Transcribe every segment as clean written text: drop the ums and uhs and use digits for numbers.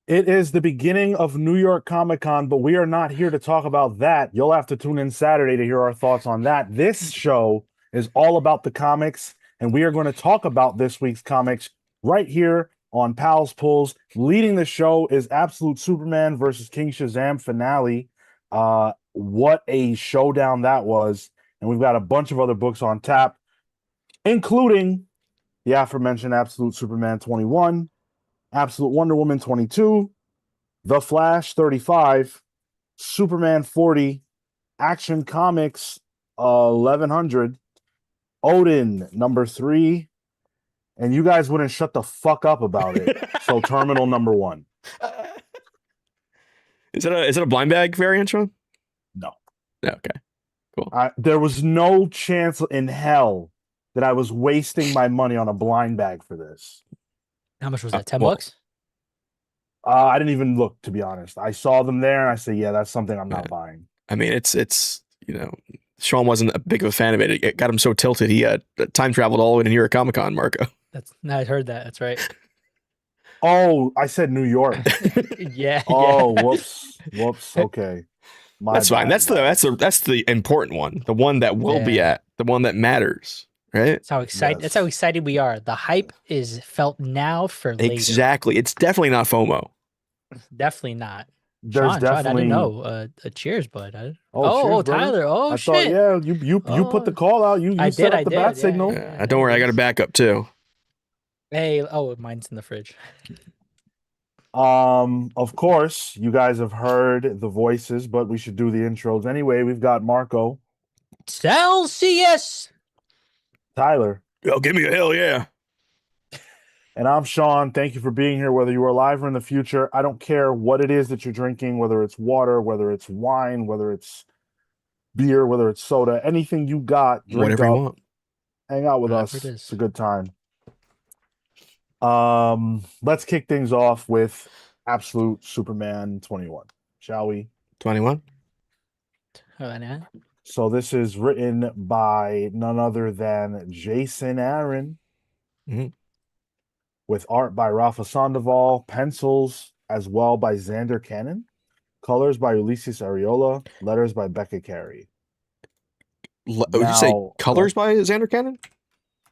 It is the beginning of New York Comic Con, but we are not here to talk about that. You'll have to tune in Saturday to hear our thoughts on that. This show is all about the comics, and we are going to talk about this week's comics right here on Pals Pulls. Leading the show is Absolute Superman versus King Shazam finale. What a showdown that was. And we've got a bunch of other books on tap, including the aforementioned Absolute Superman 21, Absolute Wonder Woman 22, The Flash 35, Superman 40, Action Comics 1100, Odin number 3, and you guys wouldn't shut the fuck up about it. So Terminal number 1. Is it a blind bag variant, Sean? No. Okay. Cool. There was no chance in hell that I was wasting my money on a blind bag for this. How much was that? $10? I didn't even look, to be honest. I saw them there and I said, yeah, that's something I'm not buying. I mean, it's Sean wasn't a big of a fan of it. It got him so tilted he time traveled all the way to New York Comic Con, Marco. I heard that. That's right. Oh, I said New York. Yeah. Oh, whoops. Okay. That's fine. That's the important one. The one that will be at. The one that matters. Right? That's how excited. Yes. That's how excited we are. The hype is felt now for later. Exactly. It's definitely not FOMO. Definitely not. There's Sean, definitely. I didn't know. Cheers, bud. Cheers, Tyler. Oh, shit. Thought, yeah, you put the call out. You set up the bat signal. Yeah, don't worry, I got a backup too. Hey, mine's in the fridge. Of course, you guys have heard the voices, but we should do the intros anyway. We've got Marco, Celsius, Tyler. Yo, give me a hell yeah. And I'm Sean. Thank you for being here, whether you are live or in the future. I don't care what it is that you're drinking, whether it's water, whether it's wine, whether it's beer, whether it's soda, anything you got, drink whatever up, you want. hang out with us. It's a good time. Let's kick things off with Absolute Superman 21, shall we? 21. So this is written by none other than Jason Aaron, with art by Rafa Sandoval, pencils as well by Xander Cannon, colors by Ulysses Ariola, letters by Becca Carey. Would you say colors by Xander Cannon?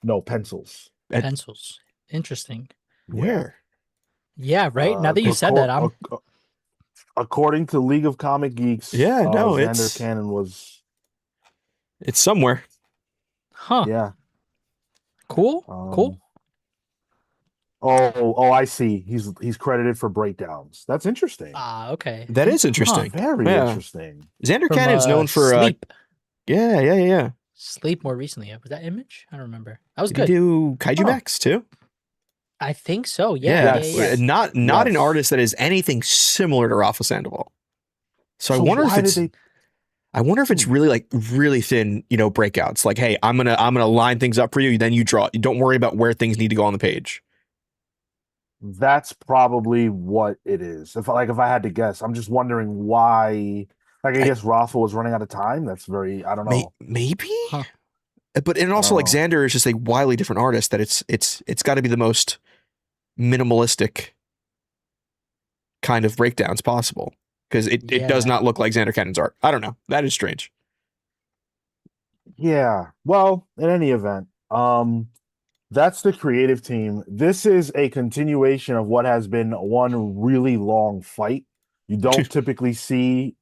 No, pencils. Pencils. Interesting. Where? Yeah, right. Now that you said that, I'm. According to League of Comic Geeks, Xander Cannon was. It's somewhere. Huh. Yeah. Cool. Cool. Oh, I see. He's credited for breakdowns. That's interesting. Okay. That is interesting. Very interesting. Xander Cannon's known for Sleep. Yeah. Sleep more recently. Was that Image? I don't remember. That was Did good. He do Kaiju Max too? I think so. Yeah. Yes. Not an artist that is anything similar to Rafa Sandoval. So I wonder if it's really like really thin, breakouts. Like, hey, I'm gonna line things up for you. Then you draw. You don't worry about where things need to go on the page. That's probably what it is. If I had to guess, I'm just wondering why. Like, I guess Rafa was running out of time. That's I don't know. Maybe. Huh. But and also like Xander is just a wildly different artist that it's got to be the most minimalistic kind of breakdowns possible, because it does not look like Xander Cannon's art. I don't know. That is strange. Yeah. Well, in any event, that's the creative team. This is a continuation of what has been one really long fight. You don't typically see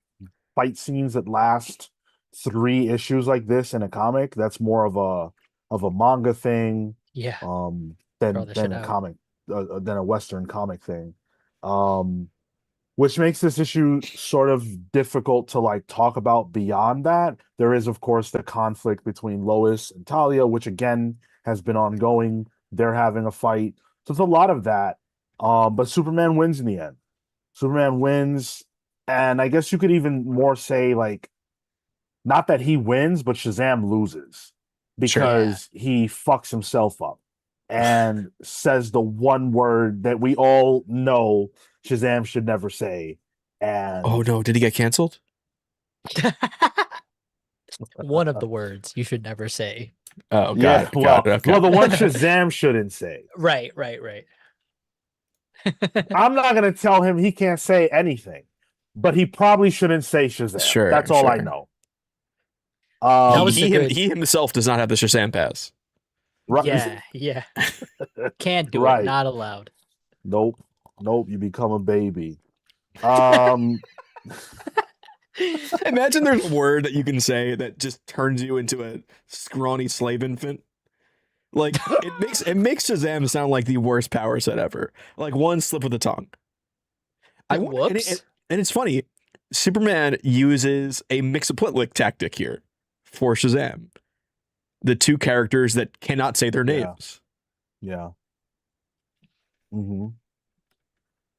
fight scenes that last 3 issues like this in a comic. That's more of a manga thing. Yeah. Than a comic, than a Western comic thing. Which makes this issue sort of difficult to like talk about beyond that. There is, of course, the conflict between Lois and Talia, which again has been ongoing. They're having a fight. So it's a lot of that. But Superman wins in the end. Superman wins. And I guess you could even more say, like, not that he wins, but Shazam loses because he fucks himself up and says the one word that we all know Shazam should never say. And oh no, did he get canceled? One of the words you should never say. Oh, got it. Well, the one Shazam shouldn't say. Right. I'm not gonna tell him he can't say anything, but he probably shouldn't say Shazam. Sure, That's all I sure. know. That He, was a he, him, good. he himself does not have the Shazam pass. Right, Yeah. Can't do it. right. Not allowed. Nope, nope. You become a baby. Um, Imagine there's a word that you can say that just turns you into a scrawny slave infant. Like it makes Shazam sound like the worst power set ever. Like one slip of the tongue. Whoops. And it's funny. Superman uses a mix-a-plitlick tactic here for Shazam. The two characters that cannot say their yeah, names. yeah. hmm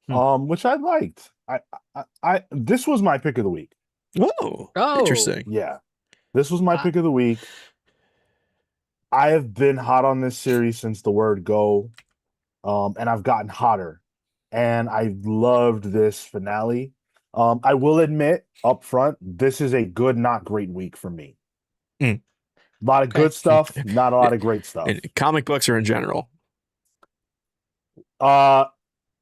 Hmm. Which I liked. This was my pick of the week. Whoa, Oh. interesting. Yeah, this was my I- pick of the week. I have been hot on this series since the word go, and I've gotten hotter, and I loved this finale. I will admit up front, this is a good, not great week for me. Mm. A lot of Okay. good stuff, not a lot of great stuff. And comic books are in general. Uh,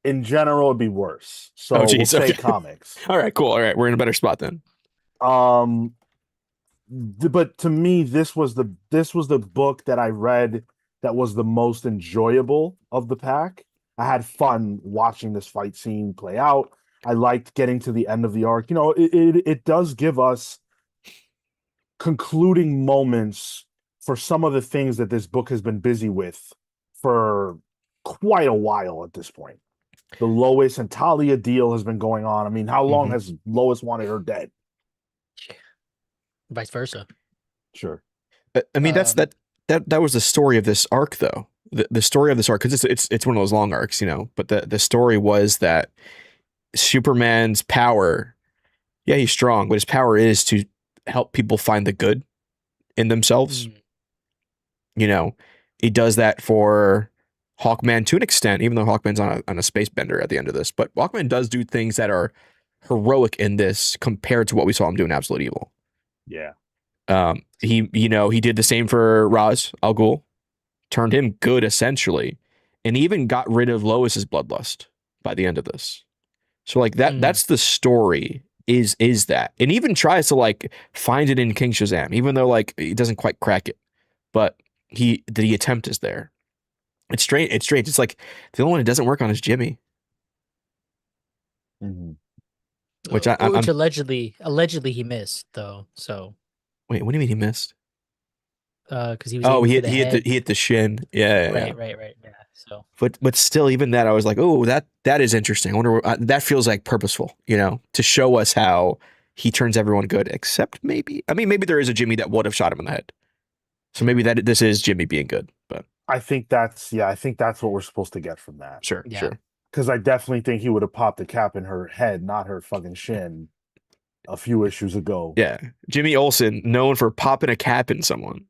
in general, it'd be worse. So Oh, we'll geez. say Okay. comics. All right, cool. All right, we're in a better spot then. Um, but to me, this was the book that I read that was the most enjoyable of the pack. I had fun watching this fight scene play out. I liked getting to the end of the arc. It does give us concluding moments for some of the things that this book has been busy with for quite a while at this point. The Lois and Talia deal has been going on. I mean, how long has Lois wanted her dead? Vice versa. Sure. I mean, Um, that was the story of this arc, though. The story of this arc, because it's one of those long arcs, But the story was that Superman's power, yeah, he's strong, but his power is to help people find the good in themselves. mm, He does that for Hawkman to an extent, even though Hawkman's on a space bender at the end of this. But Hawkman does do things that are heroic in this compared to what we saw him do in Absolute Evil. Yeah. He did the same for Ra's al Ghul, turned him good essentially, and even got rid of Lois's bloodlust by the end of this. So like that's the story is that, and even tries to like find it in King Shazam, even though like he doesn't quite crack it, but the attempt is there. It's strange. It's strange. It's like the only one it doesn't work on is Jimmy, which which I'm allegedly he missed though. So wait. What do you mean he missed? because he was Oh, aiming he for hit the he hit head. the he hit the shin. Yeah, yeah, yeah. Right. Yeah. So But still, even that, I was like, oh, that is interesting. I wonder. That feels like purposeful, to show us how he turns everyone good, except maybe. I mean, maybe there is a Jimmy that would have shot him in the head. So maybe this is Jimmy being good. But I think that's what we're supposed to get from that. sure, Yeah. sure. Because I definitely think he would have popped a cap in her head, not her fucking shin, a few issues ago. Yeah, Jimmy Olsen, known for popping a cap in someone.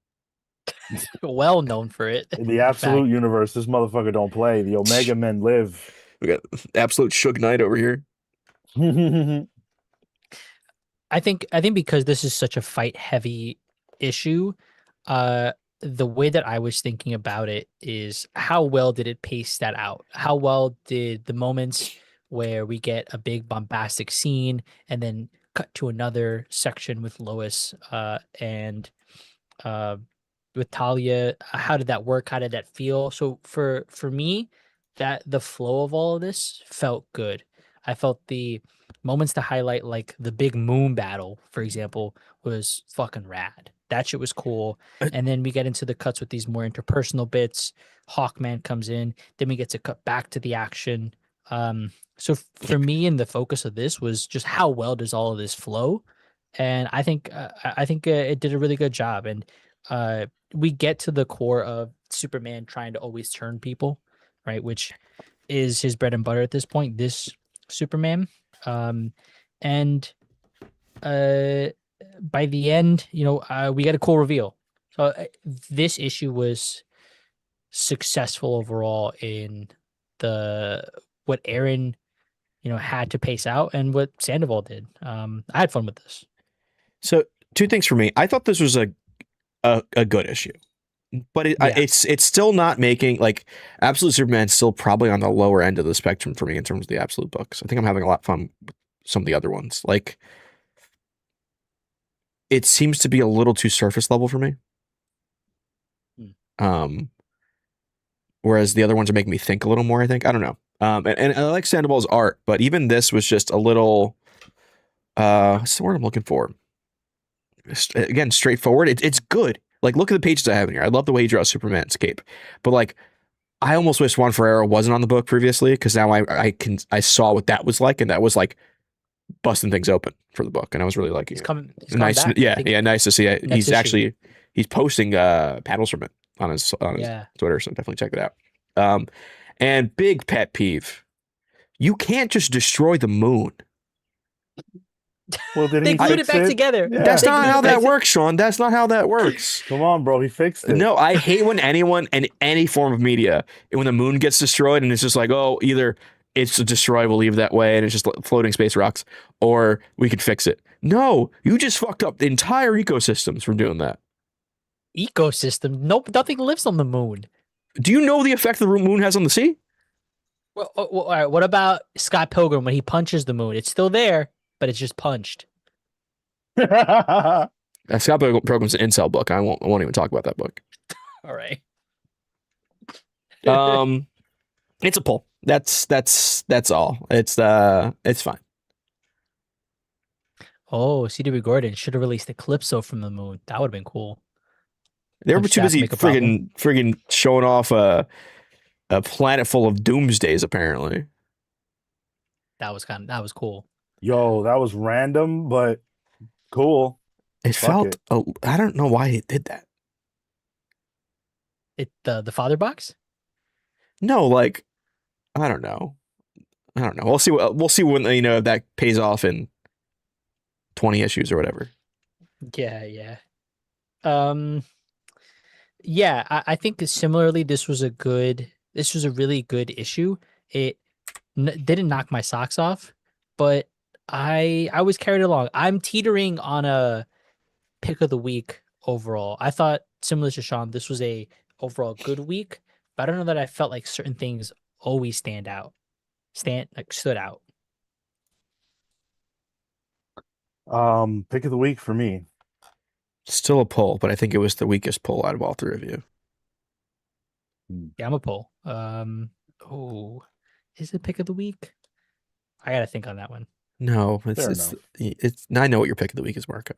well known for it. In the in absolute fact. universe, this motherfucker don't play. The Omega Men live. We got absolute Suge Knight over here. I think because this is such a fight heavy issue, the way that I was thinking about it is how well did it pace that out? How well did the moments where we get a big bombastic scene and then cut to another section with Lois and uh, with Talia, how did that work? How did that feel? So for me, that the flow of all of this felt good. I felt the moments to highlight, like the big moon battle, for example, was fucking rad. That shit was cool. Uh, And then we get into the cuts with these more interpersonal bits. Hawkman comes in, then we get to cut back to the action. For me, and the focus of this was just how well does all of this flow, and I think it did a really good job. And we get to the core of Superman trying to always turn people, right? Which is his bread and butter at this point. This Superman, and uh, by the end, we get a cool reveal. So this issue was successful overall in the what Aaron had to pace out and what Sandoval did. I had fun with this. So two things for me. I thought this was a good issue. but Yeah. it's still not making like Absolute Superman's still probably on the lower end of the spectrum for me in terms of the Absolute books. I think I'm having a lot of fun with some of the other ones. Like it seems to be a little too surface level for me. Hmm. Whereas the other ones are making me think a little more, I think. I don't know. And I like Sandoval's art, but even this was just a little what's the word I'm looking for? Again, straightforward. It's good. Like look at the pages I have in here. I love the way he draws Superman's cape. But like I almost wish Juan Ferrero wasn't on the book previously, because now I saw what that was like, and that was like busting things open for the book, and I was really liking it. He's coming Nice, back. I think nice to see it. next He's posting panels from it on his Yeah. Twitter, so definitely check it out. And big pet peeve: you can't just destroy the moon. Well, did They he glued fix it back together. Yeah. That's They not glued how it that back works, Sean. That's not how that works. Come on, bro. He fixed it. No, I hate when anyone in any form of media, when the moon gets destroyed and it's just like, oh, either it's destroyed, we'll leave it that way, and it's just floating space rocks, or we could fix it. No, you just fucked up the entire ecosystems from doing that. Ecosystem. Nope, nothing lives on the moon. Do you know the effect the moon has on the sea? Well, all right. What about Scott Pilgrim when he punches the moon? It's still there, but it's just punched. Scott Pilgrim's an incel book. I won't even talk about that book. All right. It's a pull. That's all. It's fine. Oh, C.W. Gordon should have released Eclipso from the moon. That would have been cool. They were Punch too Jack, busy make a problem. friggin' showing off a planet full of doomsdays, apparently. That was cool. Yo, that was random, but cool. It Fuck felt I don't know why he did that. The father box? No, like I don't know. We'll see. We'll see when if that pays off in 20 issues or whatever. Yeah. Yeah, I think similarly, this was a really good issue. It didn't knock my socks off, but I was carried along. I'm teetering on a pick of the week overall. I thought similar to Sean, this was a overall good week, but I don't know that I felt like certain things always stood out. Pick of the week for me. Still a pull, but I think it was the weakest pull out of all three of you. Yeah, I'm a pull. Oh, is it pick of the week? I gotta think on that one. No, Fair it's. I know what your pick of the week is, Marco.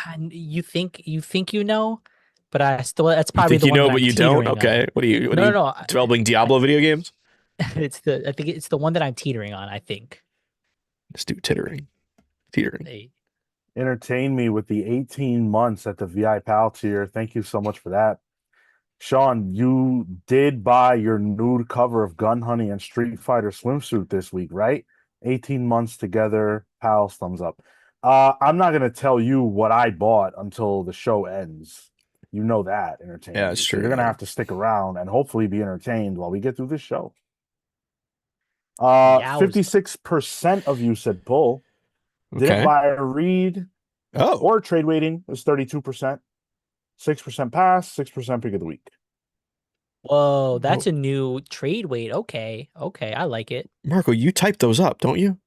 And you think you know, but I still that's You probably think the you one know, that but I'm you don't. teetering on. Okay, what are you? No. Developing Diablo video games? I think it's the one that I'm teetering on. I think. Let's do teetering. Hey, Entertain me with the 18 months at the VI Pal tier. Thank you so much for that. Sean, you did buy your nude cover of Gun Honey and Street Fighter swimsuit this week, right? 18 months together. Pals, thumbs up. I'm not going to tell you what I bought until the show ends. You know that, entertain Yeah, me. it's So true. you're going to Yeah. have to stick around and hopefully be entertained while we get through this show. Yowza. 56% of you said pull. Didn't Okay. buy or read Oh, or trade waiting is 32%. 6% pass, 6% pick of the week. Whoa, that's a new trade weight. Okay, I like it. Marco, you typed those up, don't you?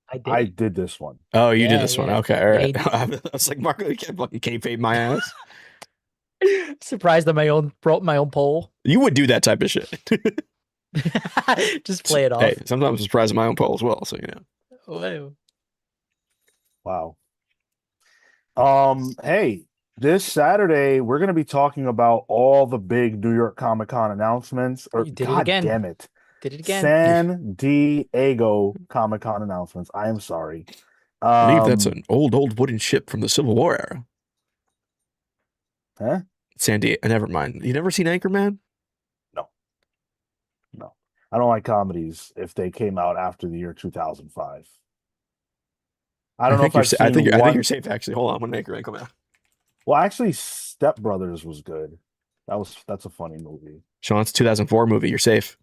I did this one. Oh, you did Yeah, this one. yeah. Okay, all Yeah, right. he did. I was like, Marco, you can't fucking kayfabe my ass. Surprised at my own poll. You would do that type of shit. Just play it off. Hey, sometimes I'm surprised at my own poll as well. So Whoa. Wow. Hey, this Saturday we're gonna be talking about all the big New York Comic Con announcements. Or You did it God again. damn it, Did it again. San Diego Comic Con announcements. I am sorry. I believe that's an old wooden ship from the Civil War era. Huh? San Diego. Never mind. You never seen Anchorman? No. I don't like comedies if they came out after the year 2005. I don't know if I've seen I think one. you're safe. Actually, hold on. When Anchorman come out, Well, actually, Step Brothers was good. That's a funny movie. Sean, it's a 2004 movie. You're safe.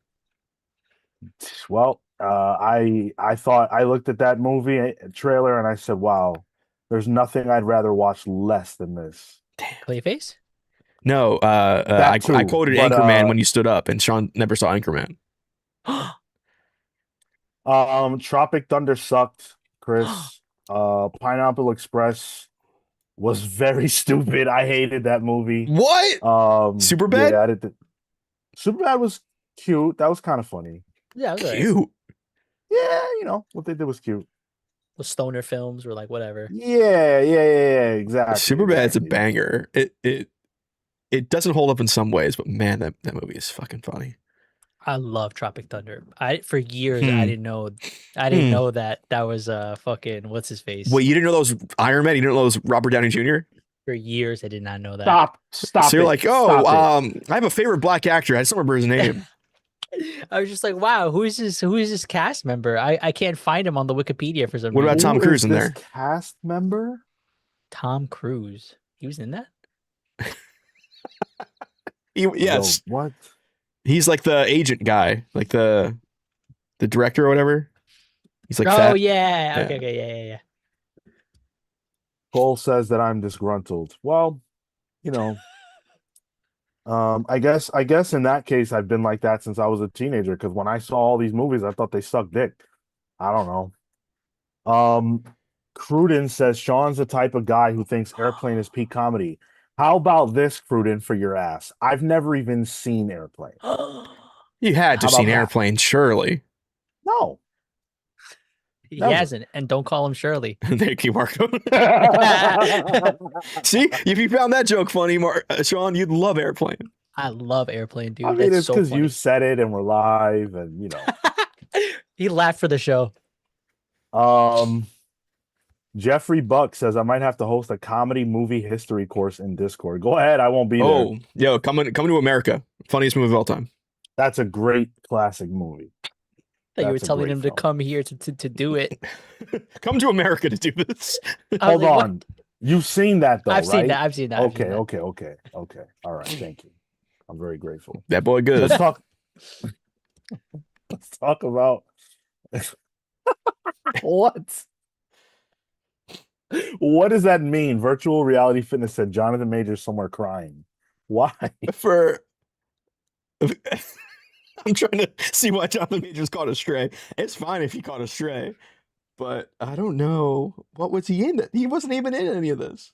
Well, I thought I looked at that movie trailer and I said, "Wow, there's nothing I'd rather watch less than this." Clayface? No, That I too, quoted but Anchorman when you stood up, and Sean never saw Anchorman. Tropic Thunder sucked, Chris. Pineapple Express was very stupid. I hated that movie. What? Super bad? Yeah, I did. Superbad was cute. That was kind of funny. Yeah, it was alright. Cute. Yeah, what they did was cute. The stoner films were like whatever. Yeah, exactly. Superbad's a exactly. banger. It doesn't hold up in some ways, but man, that movie is fucking funny. I love Tropic Thunder. For years Hmm. I didn't know that was fucking what's his face. Wait, you didn't know that was Iron Man? You didn't know that was Robert Downey Jr.? For years I did not know that. Stop So you're it. like, Stop I have a favorite black actor. I just don't remember his name. I was just like, wow, who is this cast member? I can't find him on the Wikipedia for some What about reason. it. Tom Who Cruise is in this there? cast member? Tom Cruise. He was in that? Yes. Yo, what? He's like the agent guy, like the director or whatever. He's like oh fat. yeah. Yeah. Okay, yeah. Cole says that I'm disgruntled. Well, I guess in that case I've been like that since I was a teenager, because when I saw all these movies, I thought they sucked dick. I don't know. Cruden says Sean's the type of guy who thinks Airplane is peak comedy. How about this, Cruden, for your ass? I've never even seen Airplane. You had to How have seen about that? Airplane, surely. No. He Never. hasn't, and don't call him Shirley. Thank you, Marco. See, if you found that joke funny, Sean, you'd love Airplane. I love Airplane, dude. I mean, That's it's so because funny. you said it and we're live, and He laughed for the show. Jeffrey Buck says I might have to host a comedy movie history course in Discord. Go ahead, I won't be there. Oh, yo, coming to America. Funniest movie of all time. That's a great classic movie. That you were That's a telling great him film. to come here to do it. Come to America to do this. I Hold was like, what? on. You've seen that though, I've right? seen that. I've seen that. I've seen Okay, that. okay. All right, thank you. I'm very grateful. That boy good. Let's talk. Let's talk about what? What does that mean? Virtual reality fitness said Jonathan Majors somewhere crying. Why? For I'm trying to see why Jonathan Majors caught a stray. It's fine if he caught a stray, but I don't know. What was he in? He wasn't even in any of this.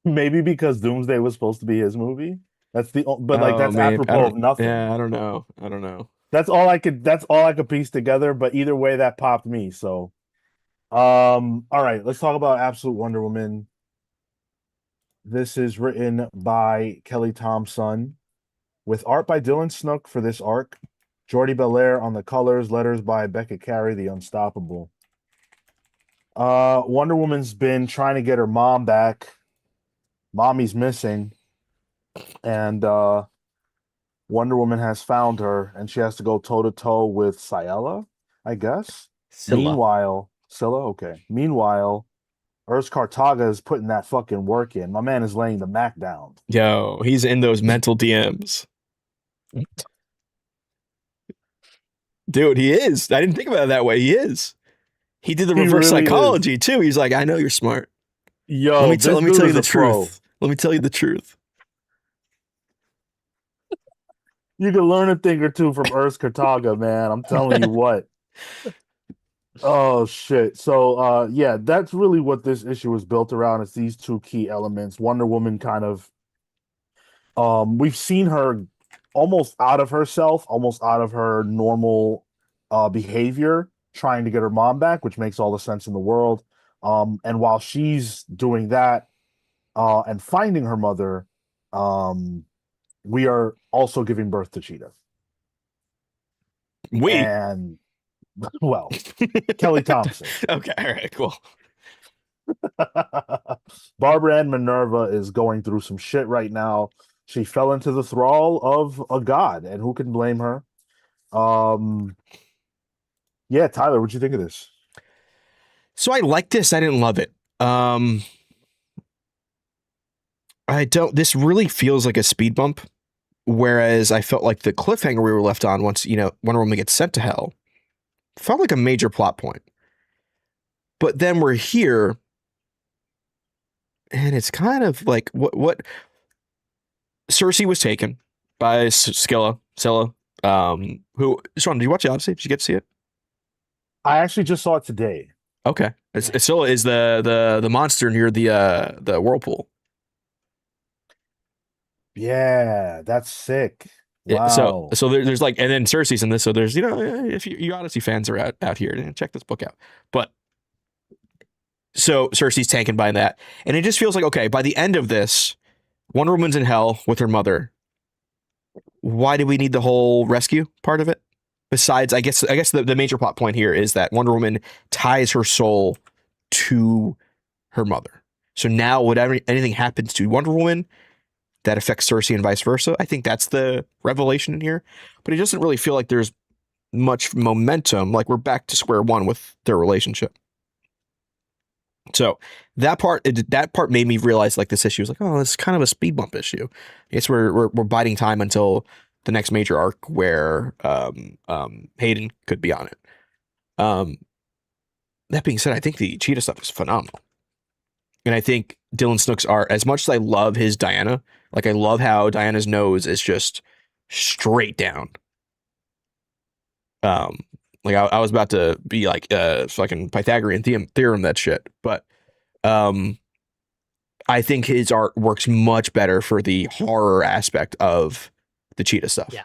Maybe because Doomsday was supposed to be his movie. That's Oh, man, apropos of nothing. Yeah, I don't know. That's all I could piece together, but either way that popped me. So all right, let's talk about Absolute Wonder Woman. This is written by Kelly Thompson with art by Dylan Snook for this arc. Jordi Belair on the colors, letters by Becca Carey, the Unstoppable. Wonder Woman's been trying to get her mom back. Mommy's missing. And Wonder Woman has found her, and she has to go toe-to-toe with Ciela, I guess. Meanwhile, Scylla, okay. Meanwhile, Urs Cartaga is putting that fucking work in. My man is laying the Mac down. Yo, he's in those mental DMs. Dude, he is. I didn't think about it that way. He is. He did the reverse really psychology too. He's like, I know you're smart. Yo, let me tell you the pro. truth. Let me tell you the truth. You can learn a thing or two from Urs Cartaga, man. I'm telling you what. Oh shit. So yeah, that's really what this issue is built around. It's these two key elements. Wonder Woman kind of we've seen her almost out of herself, almost out of her normal behavior, trying to get her mom back, which makes all the sense in the world. And while she's doing that and finding her mother, we are also giving birth to Cheetah. And well, Kelly Thompson. Okay, all right, cool. Barbara Ann Minerva is going through some shit right now. She fell into the thrall of a god, and who can blame her? Yeah, Tyler, what'd you think of this? So I liked this. I didn't love it. This really feels like a speed bump, whereas I felt like the cliffhanger we were left on once, Wonder Woman gets sent to hell felt like a major plot point. But then we're here, and it's kind of like what Cersei was taken by Scylla. Who? Sean, did you watch the Odyssey? Did you get to see it? I actually just saw it today. Okay, Yeah. Scylla is the monster near the whirlpool. Yeah, that's sick. So Wow. there's like, and then Cersei's in this. So there's, if you Odyssey fans are out here, check this book out. But so Cersei's tanking by that, and it just feels like, okay, by the end of this, Wonder Woman's in hell with her mother. Why do we need the whole rescue part of it? Besides, I guess the major plot point here is that Wonder Woman ties her soul to her mother. So now, whatever anything happens to Wonder Woman, that affects Cersei and vice versa. I think that's the revelation in here. But it doesn't really feel like there's much momentum. Like we're back to square one with their relationship. So that part made me realize like this issue was like, oh, it's kind of a speed bump issue. I guess we're biding time until the next major arc where Hayden could be on it. That being said, I think the Cheetah stuff is phenomenal. And I think Dylan Snook's art, as much as I love his Diana, like I love how Diana's nose is just straight down. Like I was about to be like fucking Pythagorean theorem that shit, but I think his art works much better for the horror aspect of the Cheetah stuff. Yeah.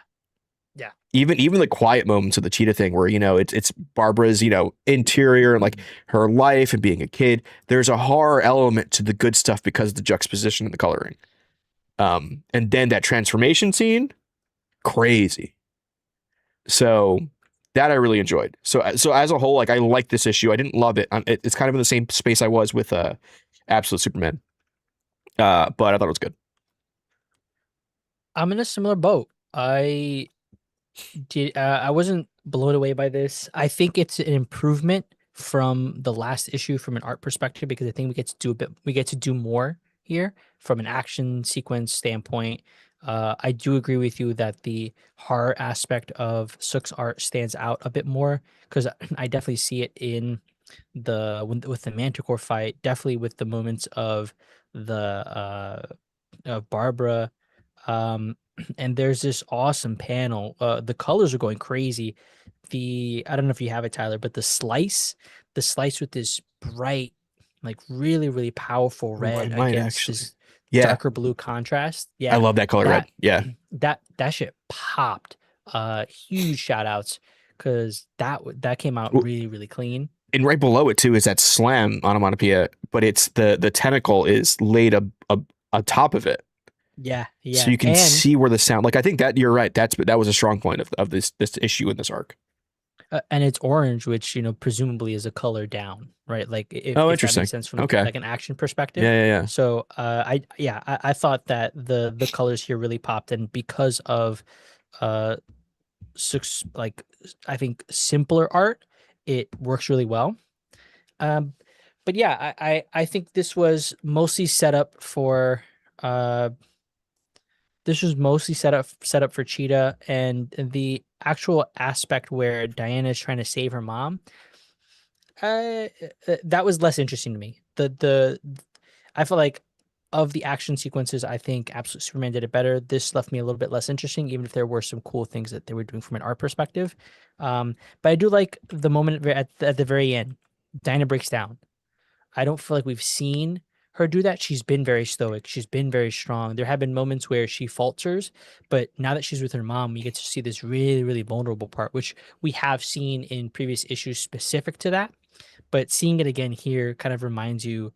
Yeah. Even the quiet moments of the Cheetah thing where, it's Barbara's, interior and like her life and being a kid. There's a horror element to the good stuff because of the juxtaposition and the coloring. And then that transformation scene, crazy. So that I really enjoyed. So as a whole, like I like this issue. I didn't love it. It's kind of in the same space I was with Absolute Superman. But I thought it was good. I'm in a similar boat. I wasn't blown away by this. I think it's an improvement from the last issue from an art perspective because I think we get to do more here from an action sequence standpoint. I do agree with you that the horror aspect of Sook's art stands out a bit more because I definitely see it in with the Manticore fight, definitely with the moments of of Barbara. And there's this awesome panel. The colors are going crazy. I don't know if you have it, Tyler, but the slice with this bright, like really, really powerful I red might against actually. this Yeah, darker blue contrast. I Yeah, love that color red. that Yeah. that shit popped. Huge shout outs because that came out Well, really, really clean. and right below it too is that slam onomatopoeia, but it's the tentacle is laid on top of it. Yeah, So yeah. you can And see where the sound, like I think that you're right. That was a strong point of this issue in this arc. and it's orange, which presumably is a color down, right? Like Oh, if that interesting. makes sense from Okay. like an action perspective. Yeah. So I thought that the colors here really popped, and because of uh like I think simpler art, it works really well. Um, but yeah, I think mostly set up for uh this was mostly set up for Cheetah, and the actual aspect where Diana is trying to save her mom. That was less interesting to me. I feel like of the action sequences, I think Absolute Superman did it better. This left me a little bit less interesting, even if there were some cool things that they were doing from an art perspective. But I do like the moment at the very end. Dinah breaks down. I don't feel like we've seen her do that. She's been very stoic. She's been very strong. There have been moments where she falters, but now that she's with her mom, we get to see this really, really vulnerable part, which we have seen in previous issues specific to that. But seeing it again here kind of reminds you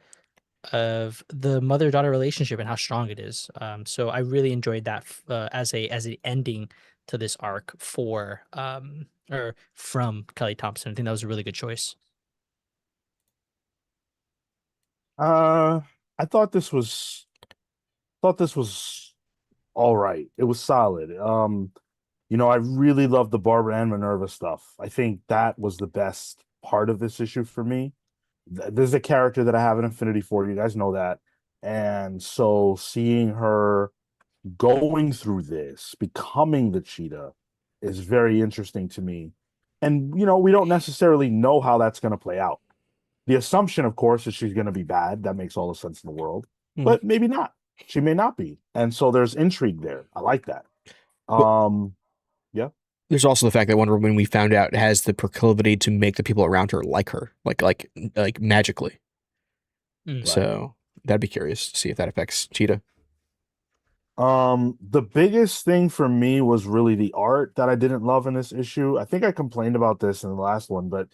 of the mother-daughter relationship and how strong it is. So I really enjoyed that as a ending to this arc or from Kelly Thompson. I think that was a really good choice. I thought this was all right. It was solid. I really love the Barbara and Minerva stuff. I think that was the best part of this issue for me. There's a character that I have an affinity for. You guys know that. And so seeing her going through this, becoming the cheetah, is very interesting to me. And, we don't necessarily know how that's going to play out. The assumption, of course, is she's going to be bad. That makes all the sense in the world, Mhm. but maybe not. She may not be. And so there's intrigue there. I like that. Well, Yeah. there's also the fact that Wonder Woman, we found out, has the proclivity to make the people around her like her, like magically. Mm. Right. So that'd be curious to see if that affects Cheetah. The biggest thing for me was really the art that I didn't love in this issue. I think I complained about this in the last one, but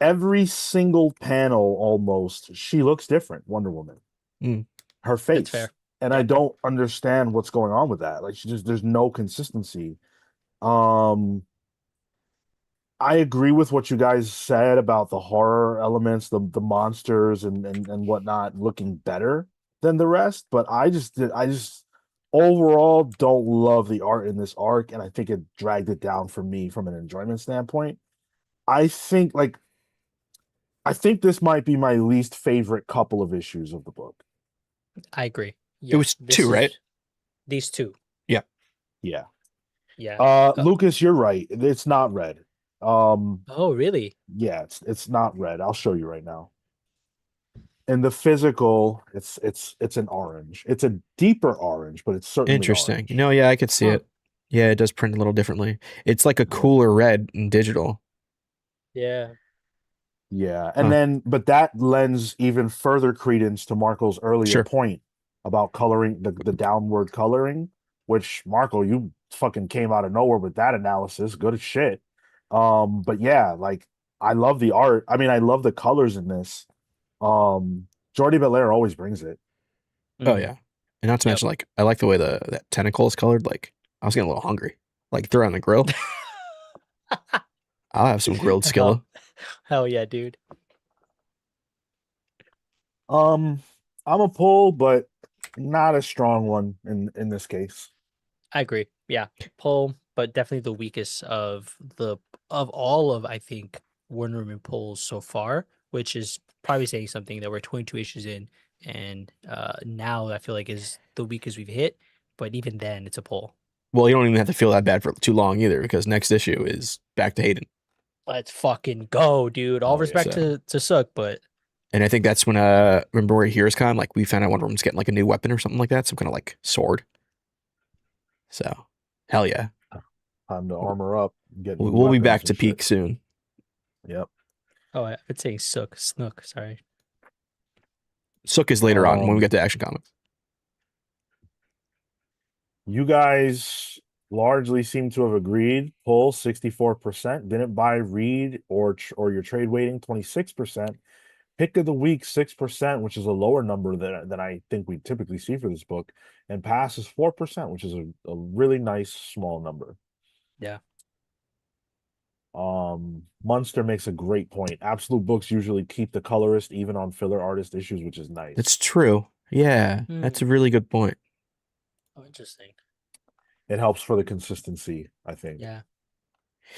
every single panel almost, she looks different, Wonder Woman. Mm. Her That's face. fair. And I Yep. don't understand what's going on with that. Like she just there's no consistency. Um I agree with what you guys said about the horror elements, the monsters and whatnot looking better than the rest, but I just overall don't love the art in this arc, and I think it dragged it down for me from an enjoyment standpoint. I think like I think this might be my least favorite couple of issues of the book. I agree. It Yeah. was This two, right? is these two. Yeah. Yeah. Yeah. Lucas, you're right. It's not red. Um Oh, really? yeah, it's not red. I'll show you right now. In the physical, it's an orange. It's a deeper orange, but it's certainly Interesting. orange. No, yeah, I could see Huh. it. Yeah, it does print a little differently. It's like a Yeah. cooler red in digital. Yeah. Yeah. And Huh. then but that lends even further credence to Marco's earlier Sure. point about coloring the downward coloring, which Marco, you fucking came out of nowhere with that analysis. Good as shit. But yeah, like I love the art. I mean, I love the colors in this. Jordi Belair always brings it. Oh Mhm. yeah. And not to Yep. mention, like, I like the way that tentacle is colored. Like, I was getting a little hungry. Like, throw it on the grill. I'll have some grilled Hell, skilla. hell yeah, dude. Um, I'm a pull, but not a strong one in this case. I agree. Yeah, pull, but definitely the weakest of all of I think Wonder Woman pulls so far, which is probably saying something that we're 22 issues in, and now I feel like is the weakest we've hit. But even then, it's a pull. Well, you don't even have to feel that bad for too long either, because next issue is back to Hayden. Let's fucking go, dude. All Oh yeah. respect So, to Sook, but and I think that's when remember where Heroes Con, like we found out Wonder Woman's getting like a new weapon or something like that, some kind of like sword. So, hell yeah, Time to armor up, get new we'll be back weapons to and shit. peak soon. Yep. oh, I've been saying Sook, Snook. Sorry. Sook is later on when we Um, get to Action Comics. you guys largely seem to have agreed. Pull 64%. Didn't buy read or your trade waiting 26%. Pick of the week 6%, which is a lower number than I think we typically see for this book. And pass is 4%, which is a really nice small number. Yeah. Munster makes a great point. Absolute books usually keep the colorist even on filler artist issues, which is nice. That's true. Yeah, that's a really good point. Oh, interesting. It helps for the consistency, I think. Yeah.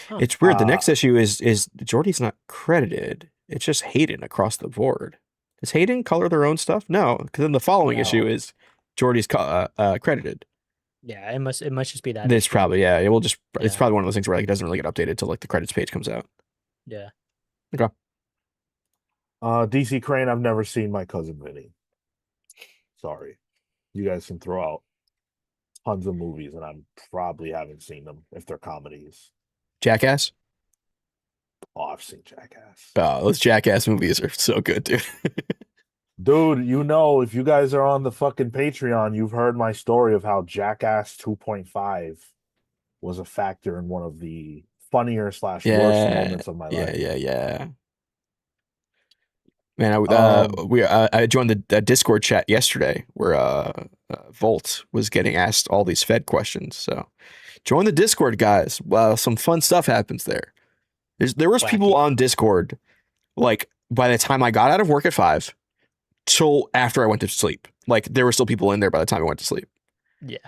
Huh. It's weird. The next issue is Jordy's not credited. It's just Hayden across the board. Does Hayden color their own stuff? No, because then the following No. issue is Jordy's credited. Yeah, it must just be that This issue. probably, yeah, it will just, it's Yeah. probably one of those things where like it doesn't really get updated till like the credits page comes out. Yeah. Okay. DC Crane, I've never seen My Cousin Vinny. Sorry. You guys can throw out tons of movies, and I probably haven't seen them if they're comedies. Jackass. Oh, I've seen Jackass. Oh, those Jackass movies are so good, dude. Dude, you know, if you guys are on the fucking Patreon, you've heard my story of how Jackass 2.5 was a factor in one of the funnier slash worst Yeah, moments of my yeah, life. yeah. Man, Um, I joined the Discord chat yesterday where Volt was getting asked all these Fed questions. So join the Discord, guys. Well, some fun stuff happens there. There was people Wacky. on Discord like by the time I got out of work at 5 till after I went to sleep. Like there were still people in there by the time I went to sleep. Yeah.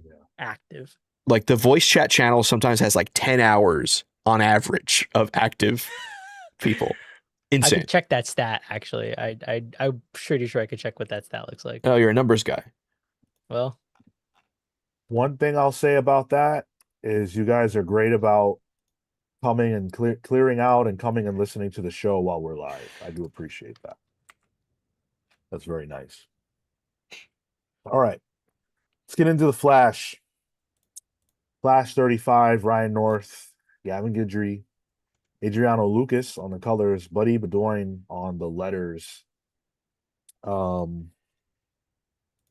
Yeah. Active. Like the voice chat channel sometimes has like 10 hours on average of active people. I Insane. could check that stat actually. I'm pretty sure I could check what that stat looks like. Oh, you're a numbers guy. Well, one thing I'll say about that is you guys are great about coming and clearing out and coming and listening to the show while we're live. I do appreciate that. That's very nice. All right. Let's get into the Flash. Flash 35, Ryan North, Gavin Guidry, Adriano Lucas on the colors, Buddy Bedoin on the letters. Um,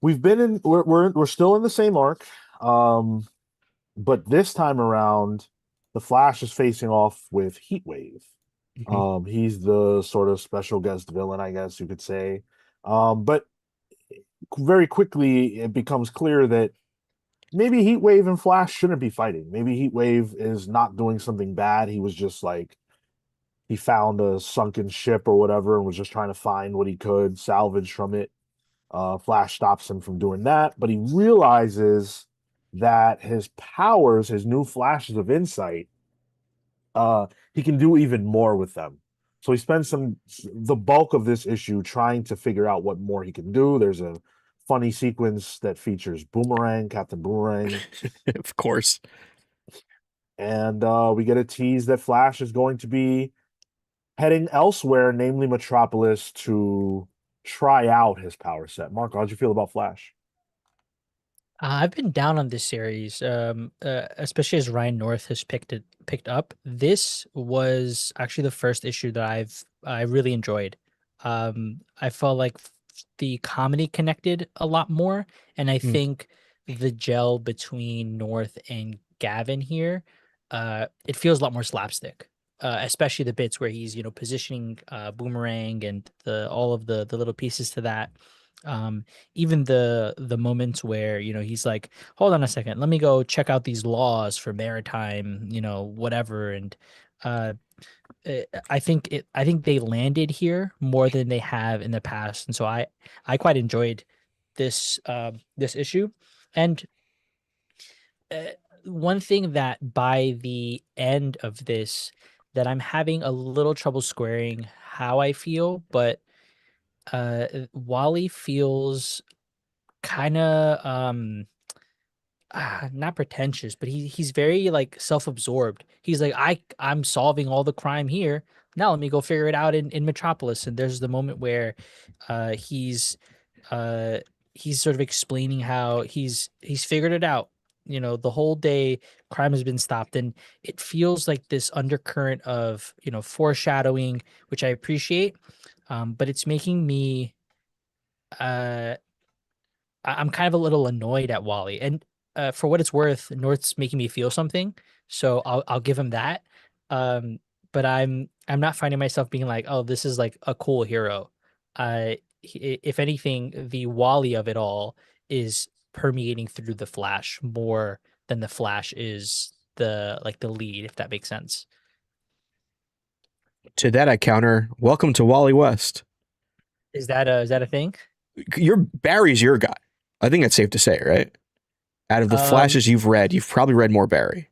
we've been in we're still in the same arc. Um, but this time around, the Flash is facing off with Heatwave. Mhm. He's the sort of special guest villain, I guess you could say. But very quickly it becomes clear that maybe Heatwave and Flash shouldn't be fighting. Maybe Heatwave is not doing something bad. He was just like he found a sunken ship or whatever and was just trying to find what he could salvage from it. Flash stops him from doing that, but he realizes that his powers, his new flashes of insight, he can do even more with them. So he spends the bulk of this issue trying to figure out what more he can do. There's a funny sequence that features Boomerang, Captain Boomerang, Of course. and we get a tease that Flash is going to be heading elsewhere, namely Metropolis, to try out his power set. Mark, how'd you feel about Flash? I've been down on this series, especially as Ryan North has picked up. This was actually the first issue that I really enjoyed. I felt like the comedy connected a lot more, and I Mm. think the gel between North and Gavin here, it feels a lot more slapstick. Especially the bits where he's positioning Boomerang and the all of the little pieces to that. Um, Even the moments where he's like, hold on a second, let me go check out these laws for maritime whatever. And uh I think they landed here more than they have in the past, and so I quite enjoyed this issue. And uh, one thing that by the end of this that I'm having a little trouble squaring how I feel, but Wally feels kind of not pretentious, but he's very like self-absorbed. He's like, I'm solving all the crime here. Now let me go figure it out in Metropolis. And there's the moment where uh he's uh he's sort of explaining how he's figured it out. The whole day crime has been stopped, and it feels like this undercurrent of foreshadowing, which I appreciate. But it's making me uh I'm kind of a little annoyed at Wally, and for what it's worth, North's making me feel something, so I'll give him that. Um, but I'm not finding myself being like, oh, this is like a cool hero. If anything, the Wally of it all is permeating through the Flash more than the Flash is the lead, if that makes sense. To that I counter, welcome to Wally West. Is that a thing? Barry's your guy. I think that's safe to say, right? Out of the Um, flashes you've read, you've probably read more Barry.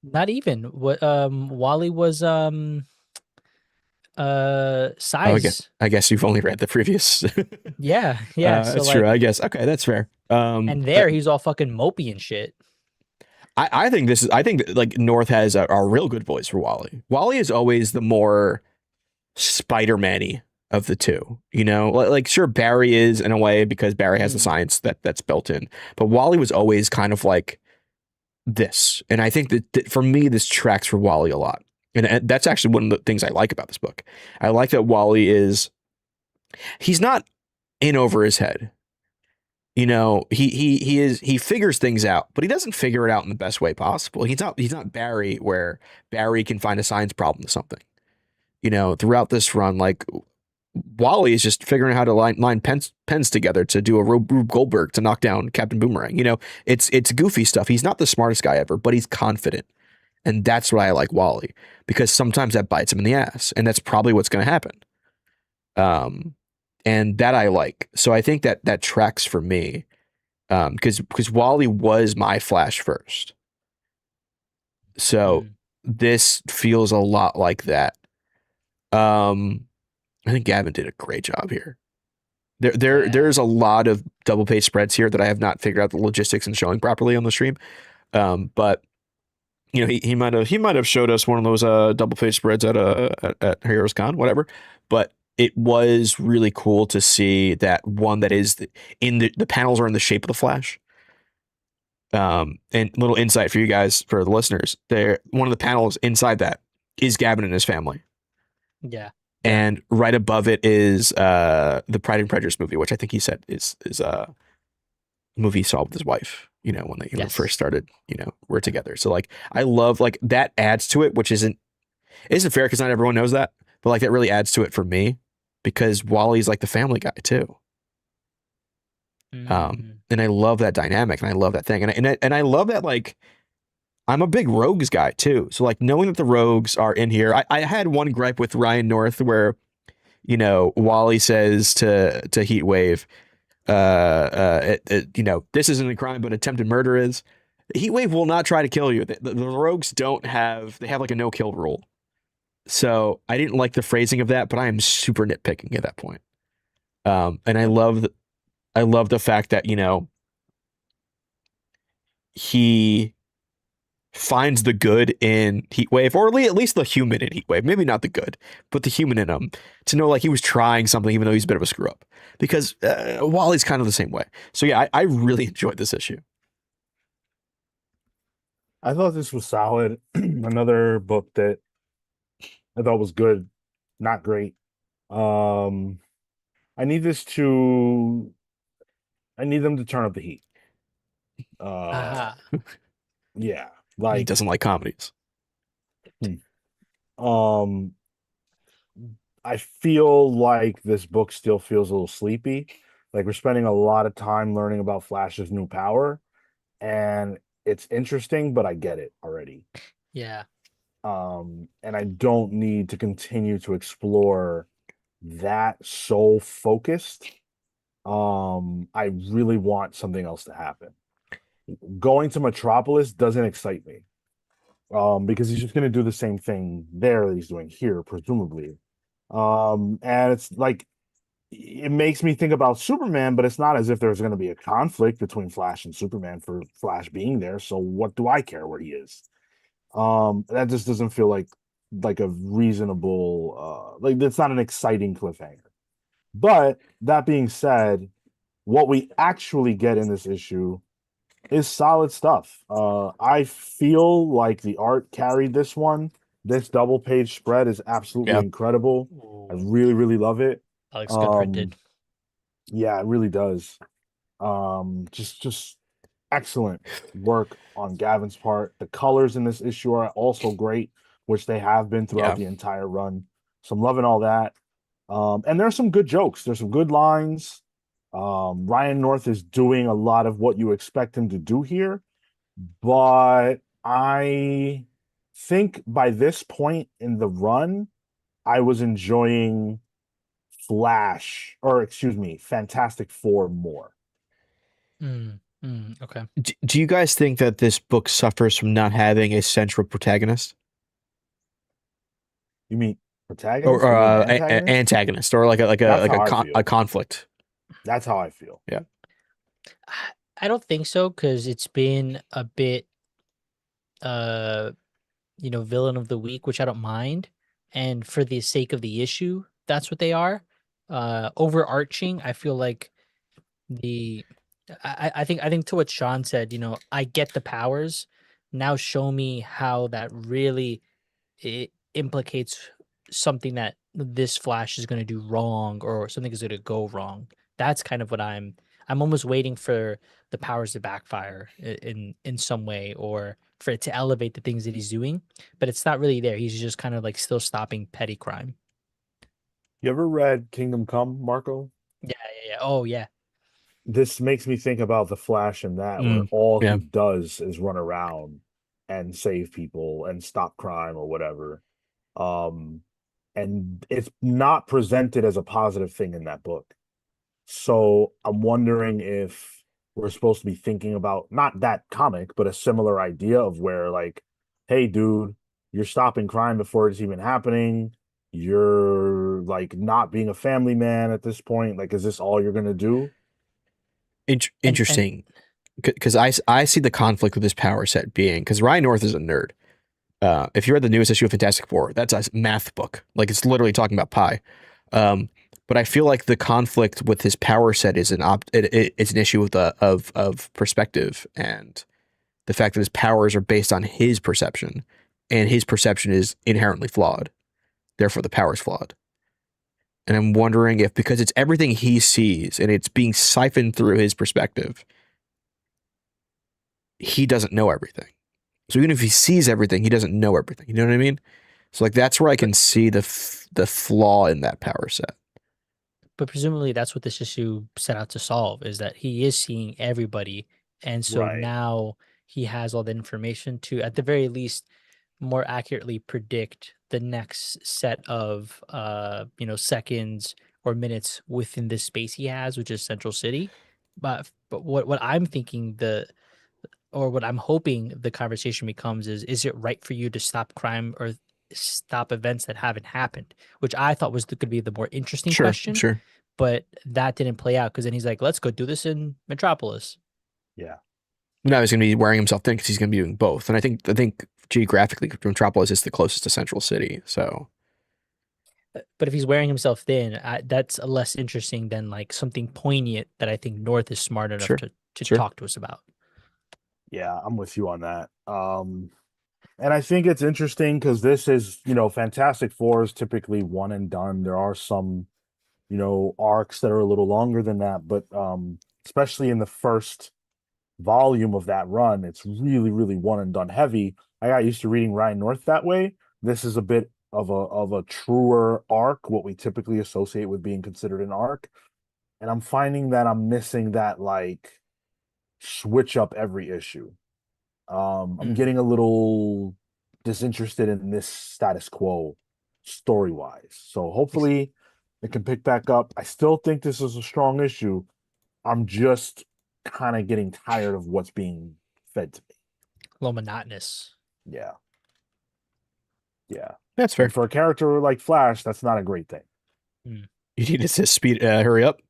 Not even what Wally was Oh, again, size. I guess you've only read the previous. Yeah, yeah. So That's true. like, I guess. Okay, that's fair. and But there he's all fucking mopey and shit. I think this is. I think that, like North has a real good voice for Wally. Wally is always the more Spider-Man-y of the two. Like sure Barry is in a way because Barry has the Mm, science that's built in, but Wally was always kind of like this, and I think that for me this tracks for Wally a lot, and that's actually one of the things I like about this book. I like that Wally he's not in over his head. He figures things out, but he doesn't figure it out in the best way possible. He's not Barry, where Barry can find a science problem to something. Throughout this run, like Wally is just figuring out how to line pens together to do a Rube Goldberg to knock down Captain Boomerang. It's goofy stuff. He's not the smartest guy ever, but he's confident, and that's why I like Wally, because sometimes that bites him in the ass, and that's probably what's going to happen. Um, and that I like. So I think that tracks for me. Because Wally was my Flash first. So mm, this feels a lot like that. Um, I think Gavin did a great job here. There's yeah. a lot of double page spreads here that I have not figured out the logistics and showing properly on the stream. But he might have showed us one of those double page spreads at Heroes Con, whatever. But it was really cool to see that one that is the panels are in the shape of the Flash. And little insight for you guys, for the listeners, there, one of the panels inside that is Gavin and his family. Yeah. And right above it is the Pride and Prejudice movie, which I think he said is a movie he saw with his wife, when they Yes. first started, were together. So like I love like that adds to it, which isn't fair because not everyone knows that, but like that really adds to it for me because Wally's like the family guy too. And I love that dynamic and I love that thing. And I love that, like, I'm a big rogues guy too. So like knowing that the rogues are in here, I had one gripe with Ryan North where, Wally says to Heatwave, this isn't a crime, but attempted murder is. Heatwave will not try to kill you. The rogues they have like a no kill rule. So I didn't like the phrasing of that, but I am super nitpicking at that point. And I love the fact that, he finds the good in Heatwave, or at least the human in Heatwave. Maybe not the good, but the human in him, to know like he was trying something, even though he's a bit of a screw up. Because Wally's kind of the same way. So yeah, I really enjoyed this issue. I thought this was solid. Another book that I thought was good, not great. I need them to turn up the heat. Yeah, He like doesn't like comedies. um, I feel like this book still feels a little sleepy. Like we're spending a lot of time learning about Flash's new power, and it's interesting, but I get it already. Yeah. And I don't need to continue to explore that so focused. I really want something else to happen. Going to Metropolis doesn't excite me. Because he's just gonna do the same thing there that he's doing here, presumably. And it's like it makes me think about Superman, but it's not as if there's gonna be a conflict between Flash and Superman for Flash being there. So what do I care where he is? That just doesn't feel like a reasonable like that's not an exciting cliffhanger. But that being said, what we actually get in this issue is solid stuff. I feel like the art carried this one. This double page spread is absolutely incredible. I really, really love it. That looks good printed. Yeah, it really does. Just excellent work on Gavin's part. The colors in this issue are also great, which they have been throughout the entire run. So I'm loving all that. And there's some good jokes. There's some good lines. Ryan North is doing a lot of what you expect him to do here, but I think by this point in the run, I was enjoying Fantastic Four more. Okay. Do you guys think that this book suffers from not having a central protagonist? You mean protagonist Or antagonist? antagonist, or like a conflict? That's how I feel. Yeah. I don't think so, because it's been a bit villain of the week, which I don't mind. And for the sake of the issue, that's what they are. Overarching, I feel like I think to what Sean said, I get the powers. Now show me how that really implicates something that this Flash is going to do wrong, or something is going to go wrong. That's kind of what I'm almost waiting for the powers to backfire in some way, or for it to elevate the things that he's doing, but it's not really there. He's just kind of like still stopping petty crime. You ever read Kingdom Come, Marco? Yeah. Oh yeah. This makes me think about the Flash in that, where all he does is run around and save people and stop crime or whatever. And it's not presented as a positive thing in that book. So I'm wondering if we're supposed to be thinking about not that comic, but a similar idea of where, like, hey, dude, you're stopping crime before it's even happening. You're like not being a family man at this point. Like, is this all you're gonna do? Interesting, because I see the conflict with this power set being, because Ryan North is a nerd. If you read the newest issue of Fantastic Four, that's a math book. Like, it's literally talking about pi. But I feel like the conflict with his power set is it's an issue of perspective and the fact that his powers are based on his perception, and his perception is inherently flawed. Therefore, the power's flawed. And I'm wondering if, because it's everything he sees and it's being siphoned through his perspective, he doesn't know everything. So even if he sees everything, he doesn't know everything. You know what I mean? So like that's where I can see the flaw in that power set. But presumably that's what this issue set out to solve, is that he is seeing everybody. And so Right. now he has all the information to, at the very least, more accurately predict the next set of seconds or minutes within this space he has, which is Central City. But what I'm thinking or what I'm hoping the conversation becomes is it right for you to stop crime or stop events that haven't happened? Which I thought was could be the more interesting question. Sure. But that didn't play out, because then he's like, let's go do this in Metropolis. Yeah. Now he's going to be wearing himself thin because he's going to be doing both. And I think geographically, Metropolis is the closest to Central City. So, But if he's wearing himself thin, that's less interesting than like something poignant that I think North is smart enough Sure. to Sure. talk to us about. Yeah, I'm with you on that. And I think it's interesting because this is, Fantastic Four is typically one and done. There are some, arcs that are a little longer than that, but especially in the first volume of that run, it's really, really one and done heavy. I got used to reading Ryan North that way. This is a bit of a truer arc, what we typically associate with being considered an arc. And I'm finding that I'm missing that like switch up every issue. I'm getting a little disinterested in this status quo story wise. So hopefully it can pick back up. I still think this is a strong issue. I'm just kind of getting tired of what's being fed to me. A little monotonous. Yeah. Yeah. that's fair. And for a character like Flash, that's not a great thing. You need to speed, hurry up.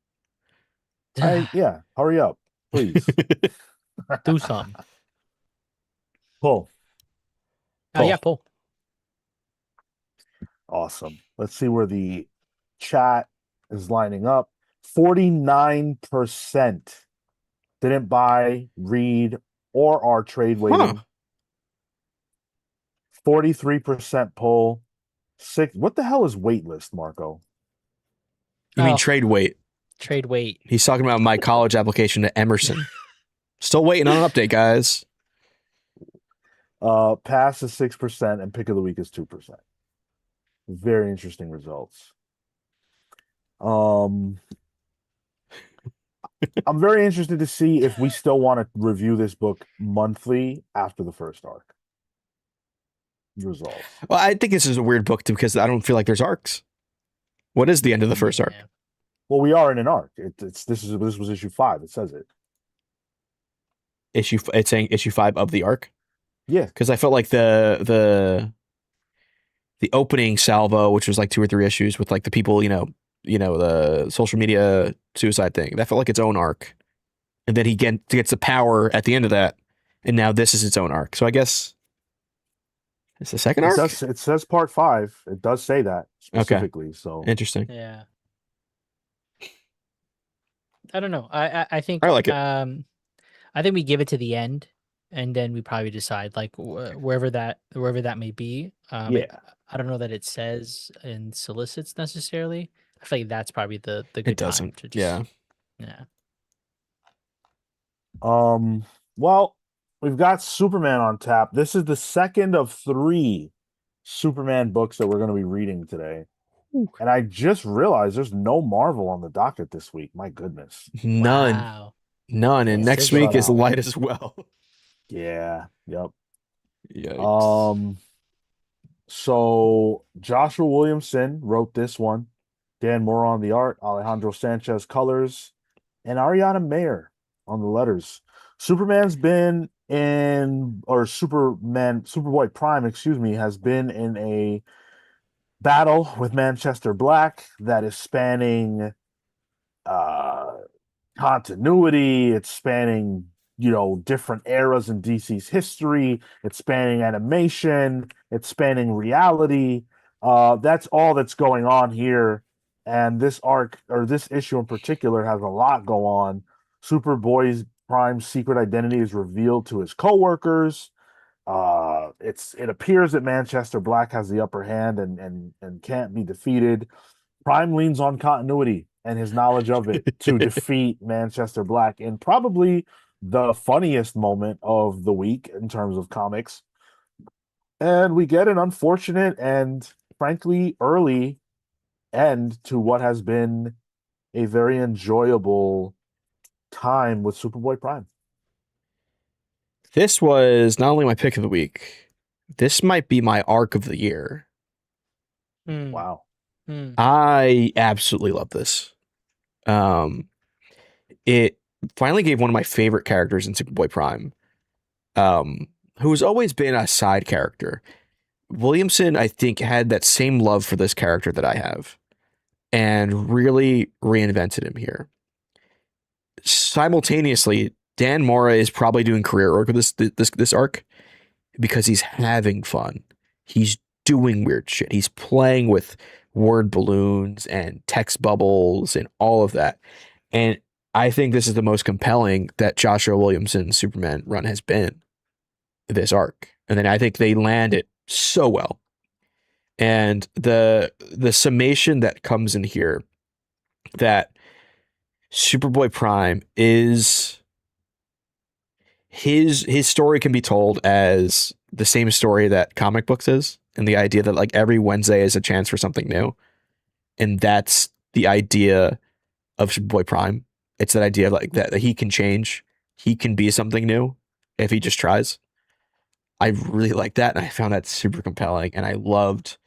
Hurry up, please. Do something. Pull. Yeah, pull. Awesome. Let's see where the chat is lining up. 49% didn't buy, read, or are trade waiting. 43% pull. What the hell is waitlist, Marco? You mean trade wait? Trade wait. He's talking about my college application to Emerson. Still waiting on an update, guys. Pass is 6% and pick of the week is 2%. Very interesting results. I'm very interested to see if we still want to review this book monthly after the first arc. Results. Well, I think this is a weird book because I don't feel like there's arcs. What is the end of the first arc? Well, we are in an arc. This was issue 5. It says it. It's saying issue 5 of the arc. Yeah, because I felt like the opening salvo, which was like 2 or 3 issues with like the people, the social media suicide thing, that felt like its own arc, and then he gets the power at the end of that, and now this is its own arc. So I guess it's the second arc. It says part 5. It does say that specifically. Okay. So interesting. Yeah. I don't know. I think I like it. I think we give it to the end, and then we probably decide like wherever that may be. Yeah. I don't know that it says and solicits necessarily. I feel like that's probably the good It time doesn't. to just, Yeah. Well, we've got Superman on tap. This is the second of 3 Superman books that we're going to be reading today. Ooh. And I just realized there's no Marvel on the docket this week. My goodness. None. Wow. None. And next week is light as well. Yeah. Yep. Yikes. So Joshua Williamson wrote this one. Dan Moore on the art, Alejandro Sanchez colors, and Ariana Mayer on the letters. Superboy Prime, has been in a battle with Manchester Black that is spanning continuity. It's spanning, different eras in DC's history. It's spanning animation. It's spanning reality. That's all that's going on here. And this arc, or this issue in particular, has a lot go on. Superboy's Prime's secret identity is revealed to his coworkers. It appears that Manchester Black has the upper hand and can't be defeated. Prime leans on continuity and his knowledge of it to defeat Manchester Black in probably the funniest moment of the week in terms of comics. And we get an unfortunate and frankly early end to what has been a very enjoyable time with Superboy Prime. This was not only my pick of the week, this might be my arc of the year. Hmm. Wow. Hmm. I absolutely love this. It finally gave one of my favorite characters in Superboy Prime, who has always been a side character. Williamson, I think, had that same love for this character that I have and really reinvented him here. Simultaneously, Dan Mora is probably doing career arc with this arc because he's having fun. He's doing weird shit. He's playing with word balloons and text bubbles and all of that. And I think this is the most compelling that Joshua Williamson's Superman run has been this arc. And then I think they land it so well. And the summation that comes in here that Superboy Prime is his story can be told as the same story that comic books is, and the idea that like every Wednesday is a chance for something new. And that's the idea of Superboy Prime. It's that idea of like that he can change, he can be something new if he just tries. I really like that, and I found that super compelling, and I loved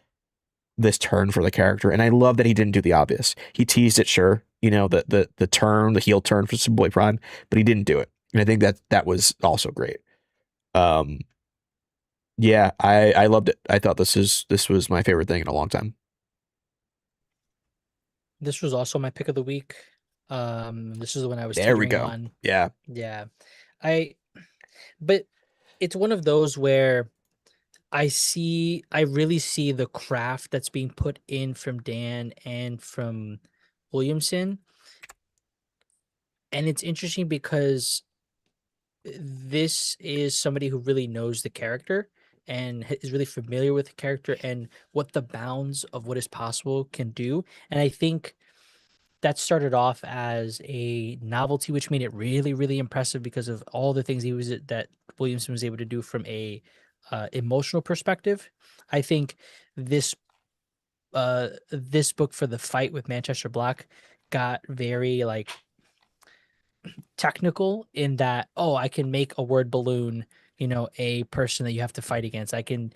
this turn for the character, and I love that he didn't do the obvious. He teased it, sure, the heel turn for Superboy Prime, but he didn't do it, and I think that was also great. Um, yeah, I loved it. I thought this was my favorite thing in a long time. This was also my pick of the week. This is the one I was There we teetering go. on. Yeah, Yeah. I but it's one of those where I really see the craft that's being put in from Dan and from Williamson. And it's interesting because this is somebody who really knows the character and is really familiar with the character and what the bounds of what is possible can do. And I think that started off as a novelty, which made it really, really impressive because of all the things that Williamson was able to do from a emotional perspective. I think this this book for the fight with Manchester Black got very like technical in that, oh, I can make a word balloon, a person that you have to fight against. I can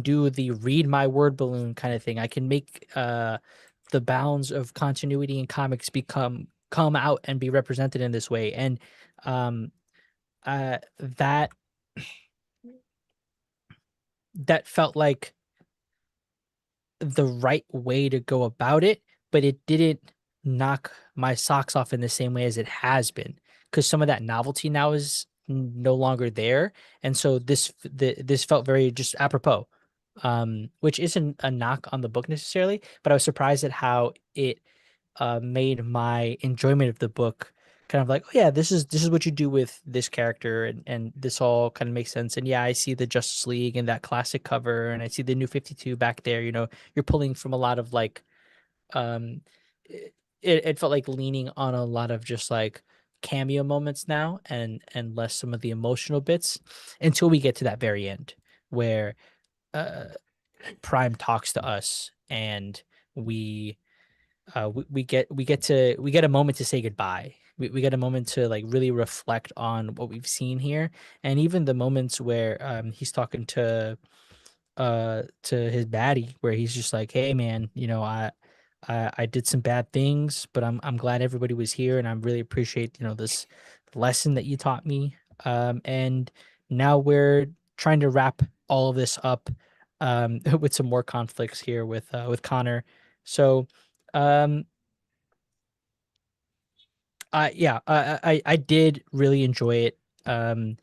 do the read my word balloon kind of thing. I can make the bounds of continuity in comics come out and be represented in this way. And um that that felt like the right way to go about it, but it didn't knock my socks off in the same way as it has been because some of that novelty now is no longer there, and so this felt very just apropos, which isn't a knock on the book necessarily, but I was surprised at how it made my enjoyment of the book kind of like, oh yeah, this is what you do with this character, and this all kind of makes sense. And yeah, I see the Justice League and that classic cover, and I see the New 52 back there. You're pulling from a lot of like, um, it felt like leaning on a lot of just like cameo moments now, and less some of the emotional bits until we get to that very end where uh, Prime talks to us and we we get a moment to say goodbye. We get a moment to like really reflect on what we've seen here, and even the moments where he's talking to his baddie, where he's just like, hey man, I did some bad things, but I'm glad everybody was here, and I really appreciate this lesson that you taught me. And now we're trying to wrap all of this up with some more conflicts here with Connor. So um yeah, I did really enjoy it. Um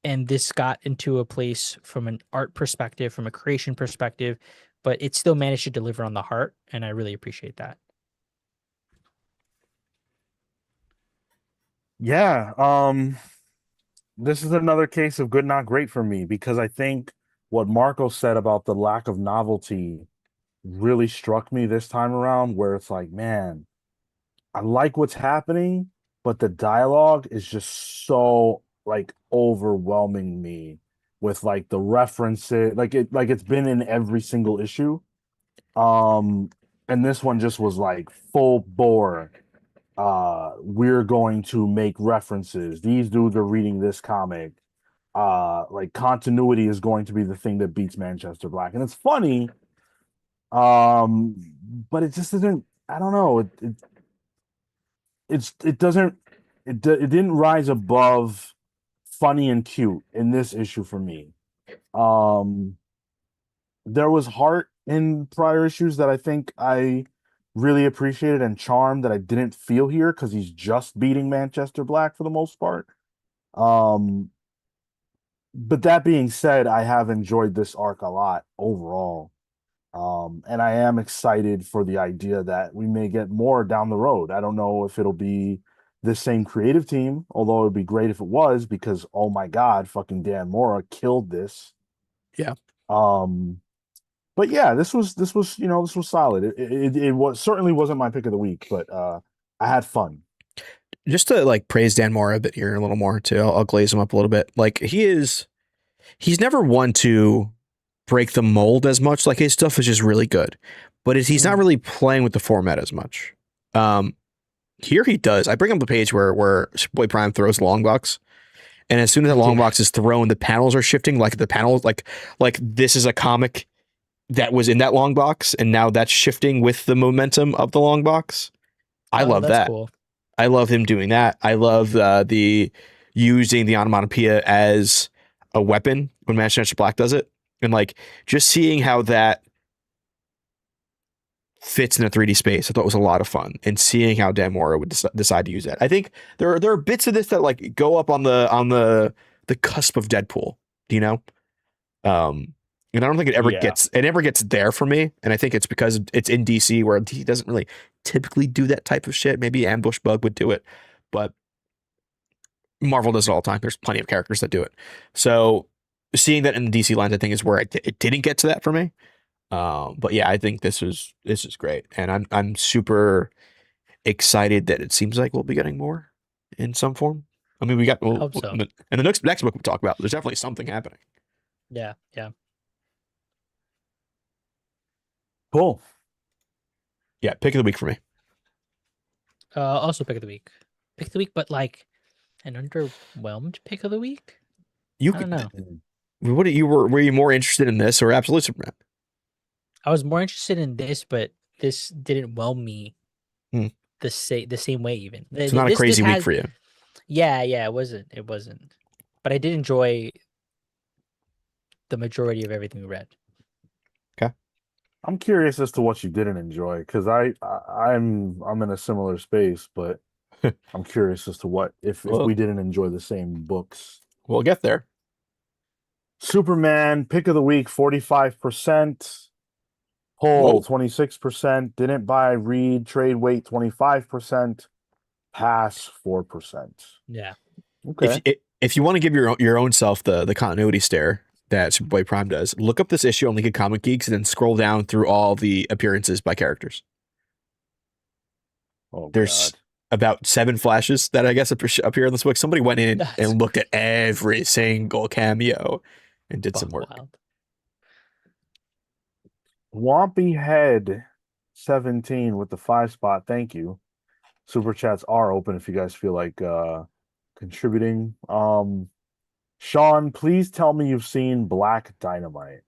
and this got into a place from an art perspective, from a creation perspective, but it still managed to deliver on the heart, and I really appreciate that. Yeah, this is another case of good, not great for me because I think what Marco said about the lack of novelty really struck me this time around, where it's like, man, I like what's happening, but the dialogue is just so like overwhelming me with like the references, like it's been in every single issue. Um, and this one just was like full bore. We're going to make references. These dudes are reading this comic. Like continuity is going to be the thing that beats Manchester Black. And it's funny, um, but it just isn't, I don't know. It doesn't it didn't rise above funny and cute in this issue for me. Um, there was heart in prior issues that I think I really appreciated and charm that I didn't feel here because he's just beating Manchester Black for the most part. Um, but that being said, I have enjoyed this arc a lot overall. And I am excited for the idea that we may get more down the road. I don't know if it'll be the same creative team, although it'd be great if it was because oh my God, fucking Dan Mora killed this. Yeah. Um, but yeah, this was solid. It was certainly wasn't my pick of the week, but I had fun. Just to like praise Dan Mora a bit here a little more too. I'll glaze him up a little bit. Like he's never one to break the mold as much. Like his stuff is just really good, but he's not really playing with the format as much. Here he does. I bring up the page where Boy Prime throws long box, and as soon as that long box is thrown, the panels are shifting. Like the panels, like this is a comic that was in that long box, and now that's shifting with the momentum of the long box. I love that's that. cool. I love him doing that. I love the using the onomatopoeia as a weapon when Manchester Black does it, and like just seeing how that fits in a 3D space. I thought was a lot of fun, and seeing how Dan Mora would decide to use that. I think there are bits of this that like go up on the cusp of Deadpool. You know, and I don't think it ever gets there for me. And I think it's because it's in DC where he doesn't really typically do that type of shit. Maybe Ambush Bug would do it, but Marvel does it all the time. There's plenty of characters that do it. So seeing that in the DC lines, I think is where it didn't get to that for me. But yeah, I think this is great, and I'm super excited that it seems like we'll be getting more in some form. I mean, we got Hope so. and the next book we'll talk about. There's definitely something happening. Yeah. Cool. Yeah, pick of the week for me. Also pick of the week. Pick of the week, but like an underwhelmed pick of the week. You I don't know. What were you more interested in this or Absolute Superman? I was more interested in this, but this didn't whelm me the same way. Even it's not a crazy week for you. Yeah, it wasn't. But I did enjoy the majority of everything we read. Okay, I'm curious as to what you didn't enjoy because I'm in a similar space, but I'm curious as to what if we didn't enjoy the same books. We'll get there. Superman pick of the week 45%. Pull 26%. Didn't buy, read, trade weight 25%. Pass 4%. Yeah. Okay. If you want to give your own self the continuity stare that Superboy Prime does, look up this issue on League Comic Geeks and then scroll down through all the appearances by characters. Oh, there's God. about 7 flashes that I guess appear in this book. Somebody went in and looked at every single cameo and did some work. Wild. Swampy Head 17 with the 5 spot. Thank you. Super chats are open if you guys feel like contributing. Sean, please tell me you've seen Black Dynamite.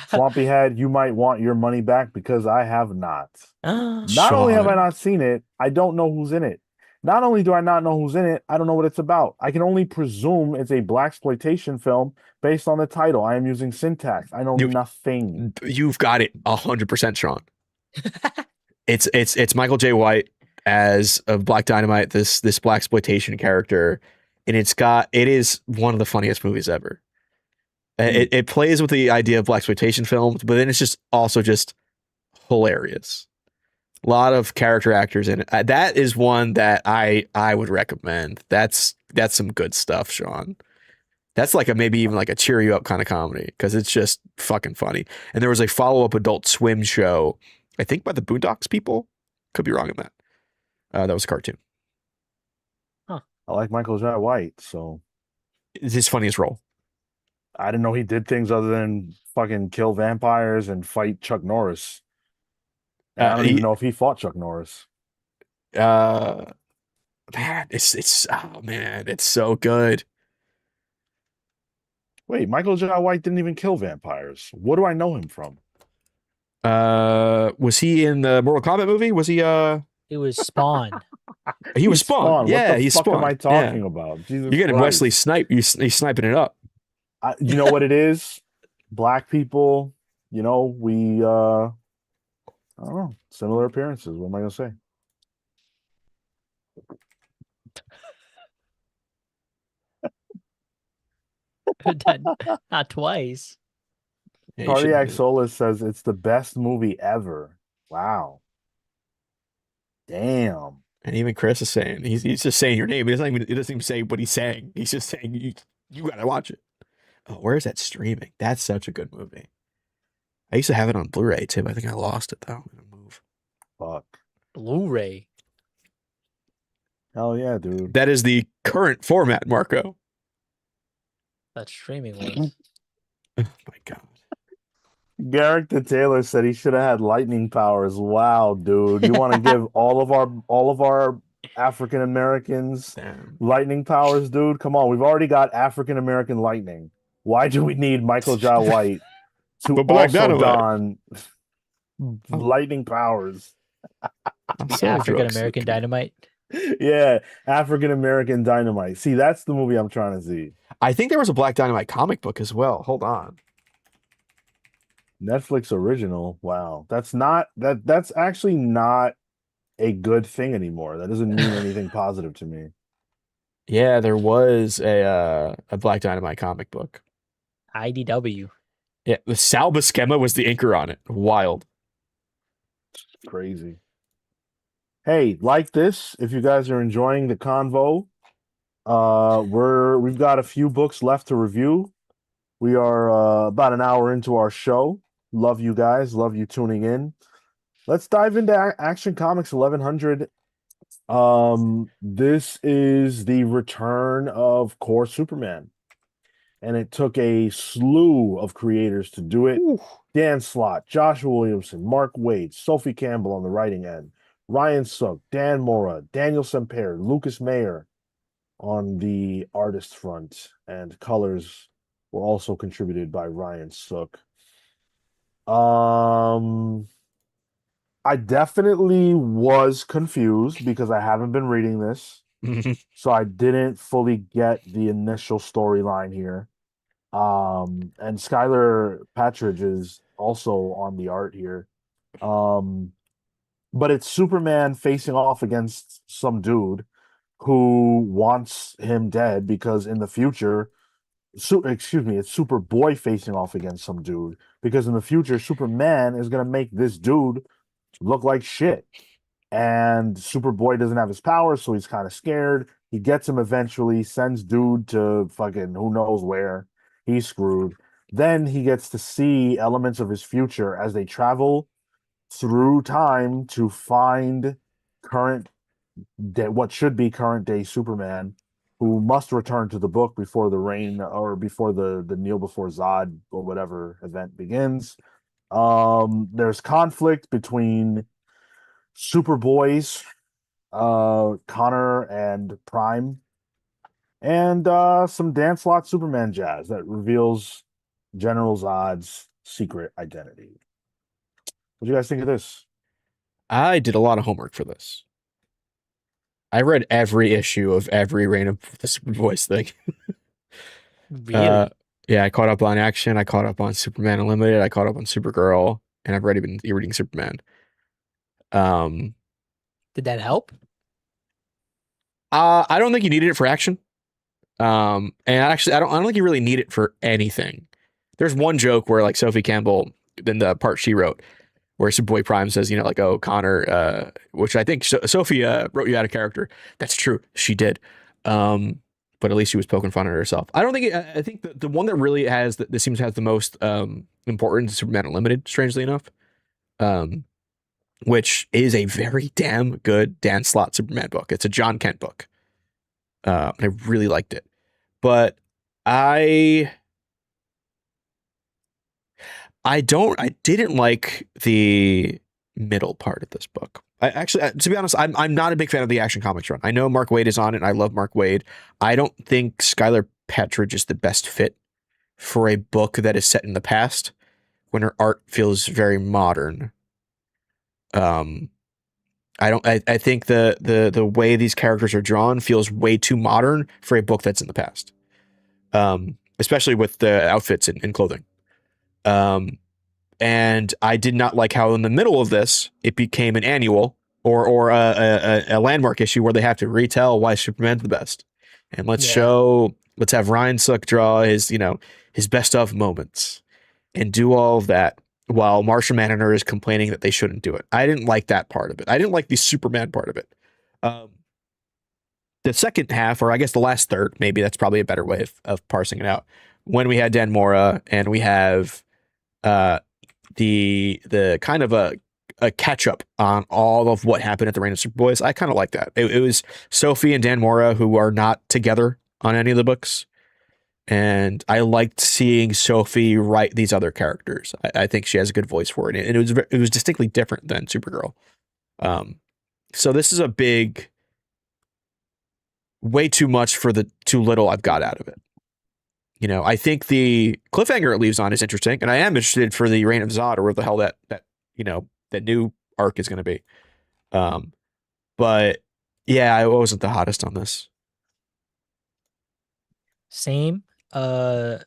Swampy Head, you might want your money back because I have not. Not only have I not seen it, I don't know who's in it. Not only do I not know who's in it, I don't know what it's about. I can only presume it's a blaxploitation film based on the title. I am using syntax. I know nothing. You've got it 100%, Sean. It's Michael J. White as of Black Dynamite, this blaxploitation character, and it is one of the funniest movies ever. It plays with the idea of blaxploitation films, but then it's just also just hilarious. A lot of character actors in it. That is one that I would recommend. That's some good stuff, Sean. That's like a maybe even like a cheer you up kind of comedy because it's just fucking funny. And there was a follow up Adult Swim show, I think by the Boondocks people. Could be wrong on that. That was a cartoon. I like Michael Jai White, so It's his funniest role. I didn't know he did things other than fucking kill vampires and fight Chuck Norris. And I don't even know if he fought Chuck Norris. Man, it's oh man, it's so good. Wait, Michael Jai White didn't even kill vampires. What do I know him from? Was he in the Mortal Kombat movie? Was he It was Spawn. he was Spawn. Yeah, what the he's fuck Spawn. am I talking about? Jesus You're getting Christ. Wesley Snipe. He's sniping it up. You know what it is? Black people, we I don't know, similar appearances. What am I gonna say? Not twice. Yeah, Cardiac Solace says it's the best movie ever. Wow. Damn. And even Chris is saying he's just saying your name. He doesn't even say what he's saying. He's just saying you gotta watch it. Oh, where is that streaming? That's such a good movie. I used to have it on Blu-ray too. I think I lost it though. Move. Fuck. Blu-ray. Hell yeah, dude. That is the current format, Marco. That streaming was. Oh my god. Garrick the Taylor said he should have had lightning powers. Wow, dude. You want to give all of our African Americans lightning powers, dude? Come on. We've already got African American lightning. Why do we need Michael Jai White to also don lightning powers? African American Dynamite. Yeah, African American Dynamite. See, that's the movie I'm trying to see. I think there was a Black Dynamite comic book as well. Hold on. Netflix original. Wow. That's actually not a good thing anymore. That doesn't mean anything positive to me. Yeah, there was a Black Dynamite comic book. IDW. Yeah, the Sal Buscema was the inker on it. Wild. Crazy. Hey, like this, if you guys are enjoying the convo, we've got a few books left to review. We are about an hour into our show. Love you guys. Love you tuning in. Let's dive into Action Comics 1100. This is the return of Core Superman. And it took a slew of creators to do it. Ooh. Dan Slott, Joshua Williamson, Mark Waid, Sophie Campbell on the writing end, Ryan Sook, Dan Mora, Daniel Semper, Lucas Mayer on the artist front, and colors were also contributed by Ryan Sook. I definitely was confused because I haven't been reading this. So I didn't fully get the initial storyline here. And Skylar Patridge is also on the art here. But it's Superman facing off against some dude who wants him dead because in the future, it's Superboy facing off against some dude because in the future, Superman is going to make this dude look like shit. And Superboy doesn't have his powers, so he's kind of scared. He gets him eventually, sends dude to fucking who knows where. He's screwed. Then he gets to see elements of his future as they travel through time to find what should be current day Superman, who must return to the book before the reign or before the kneel before Zod or whatever event begins. There's conflict between Superboys, Connor and Prime, and some Dan Slott Superman jazz that reveals General Zod's secret identity. What do you guys think of this? I did a lot of homework for this. I read every issue of every Reign of the Superboys thing. Really? Yeah, I caught up on Action. I caught up on Superman Unlimited. I caught up on Supergirl, and I've already been reading Superman. Did that help? I don't think you needed it for Action. And actually, I don't think you really need it for anything. There's one joke where like Sophie Campbell, in the part she wrote, where Superboy Prime says, like, oh, Connor, which I think Sophie wrote you out of character. That's true. She did. But at least she was poking fun at herself. I don't think I think the one that really has that seems to have the most importance is Superman Unlimited, strangely enough. Which is a very damn good Dan Slott Superman book. It's a John Kent book. I really liked it. But I didn't like the middle part of this book. I actually, to be honest, I'm not a big fan of the Action Comics run. I know Mark Waid is on it, and I love Mark Waid. I don't think Skylar Pettridge is the best fit for a book that is set in the past when her art feels very modern. I think the way these characters are drawn feels way too modern for a book that's in the past. Especially with the outfits and clothing. And I did not like how in the middle of this it became an annual or a landmark issue where they have to retell why Superman's the best, and let's have Ryan Sook draw his best of moments and do all of that while Martian Manhunter is complaining that they shouldn't do it. I didn't like that part of it. I didn't like the Superman part of it. The second half, or I guess the last third, maybe that's probably a better way of parsing it out. When we had Dan Mora and we have the kind of a catch up on all of what happened at the Reign of Superboys. I kind of like that. It was Sophie and Dan Mora who are not together on any of the books. And I liked seeing Sophie write these other characters. I think she has a good voice for it. And it was distinctly different than Supergirl. So this is a big, way too much for the too little I've got out of it. I think the cliffhanger it leaves on is interesting, and I am interested for the Reign of Zod or where the hell that new arc is going to be. But yeah, I wasn't the hottest on this. Same. I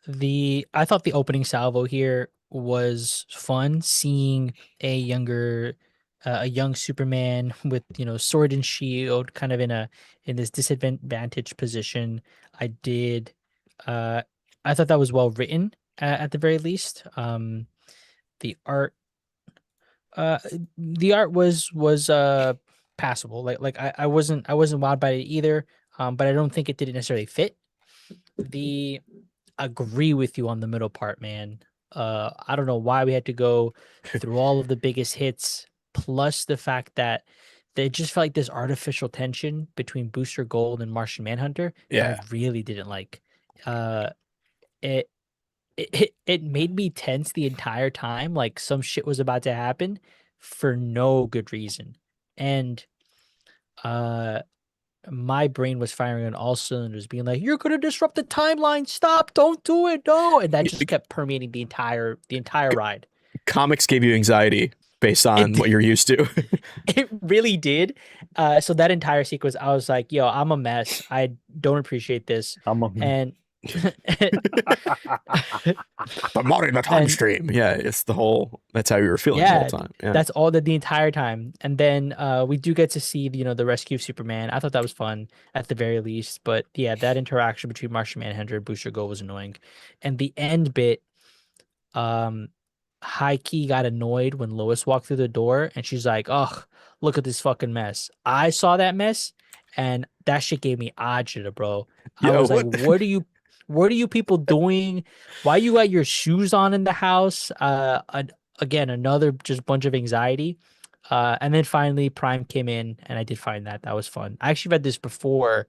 thought the opening salvo here was fun, seeing a young Superman with sword and shield, kind of in this disadvantaged position. I thought that was well written at the very least. The art was passable. Like I wasn't wowed by it either. But I don't think it didn't necessarily fit. Agree with you on the middle part, man. I don't know why we had to go through all of the biggest hits, plus the fact that they just felt like this artificial tension between Booster Gold and Martian Manhunter that I really didn't like. It made me tense the entire time, like some shit was about to happen for no good reason. And my brain was firing on all cylinders, being like, "You're gonna disrupt the timeline! Stop! Don't do it! No!" And that just kept permeating the entire ride. Comics gave you anxiety based on what you're used to. It really did. So that entire sequence, I was like, "Yo, I'm a mess. I don't appreciate this." And But modern the time stream. Yeah, it's that's how you were feeling the whole time. Yeah. That's all the entire time. And then we do get to see, the rescue of Superman. I thought that was fun at the very least. But yeah, that interaction between Martian Manhunter and Booster Gold was annoying. And the end bit, high key got annoyed when Lois walked through the door and she's like, "Oh, look at this fucking mess." I saw that mess and that shit gave me agita, bro. I was like, what are you people doing? Why you got your shoes on in the house? Again, another just bunch of anxiety. And then finally Prime came in and I did find that was fun. I actually read this before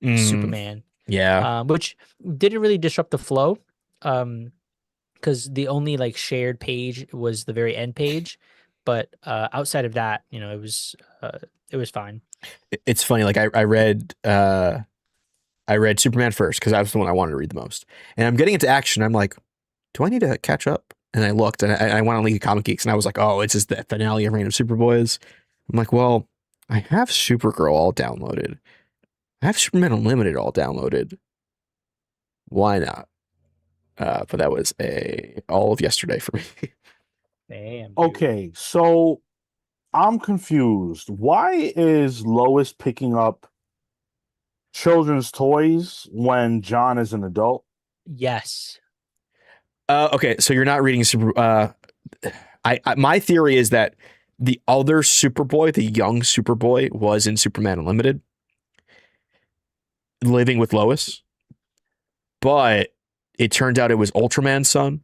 Superman. Yeah. Which didn't really disrupt the flow. Because the only like shared page was the very end page. But outside of that, it was fine. It's funny, like I read Superman first because that was the one I wanted to read the most. And I'm getting into action. I'm like, do I need to catch up? And I looked and I went on League of Comic Geeks and I was like, oh, it's just the finale of Reign of Superboys. I'm like, well, I have Supergirl all downloaded. I have Superman Unlimited all downloaded. Why not? But that was all of yesterday for me. Damn. Dude. Okay, so I'm confused. Why is Lois picking up children's toys when John is an adult? Yes. Okay, so you're not reading I my theory is that the other Superboy, the young Superboy, was in Superman Unlimited, living with Lois, but it turned out it was Ultraman's son.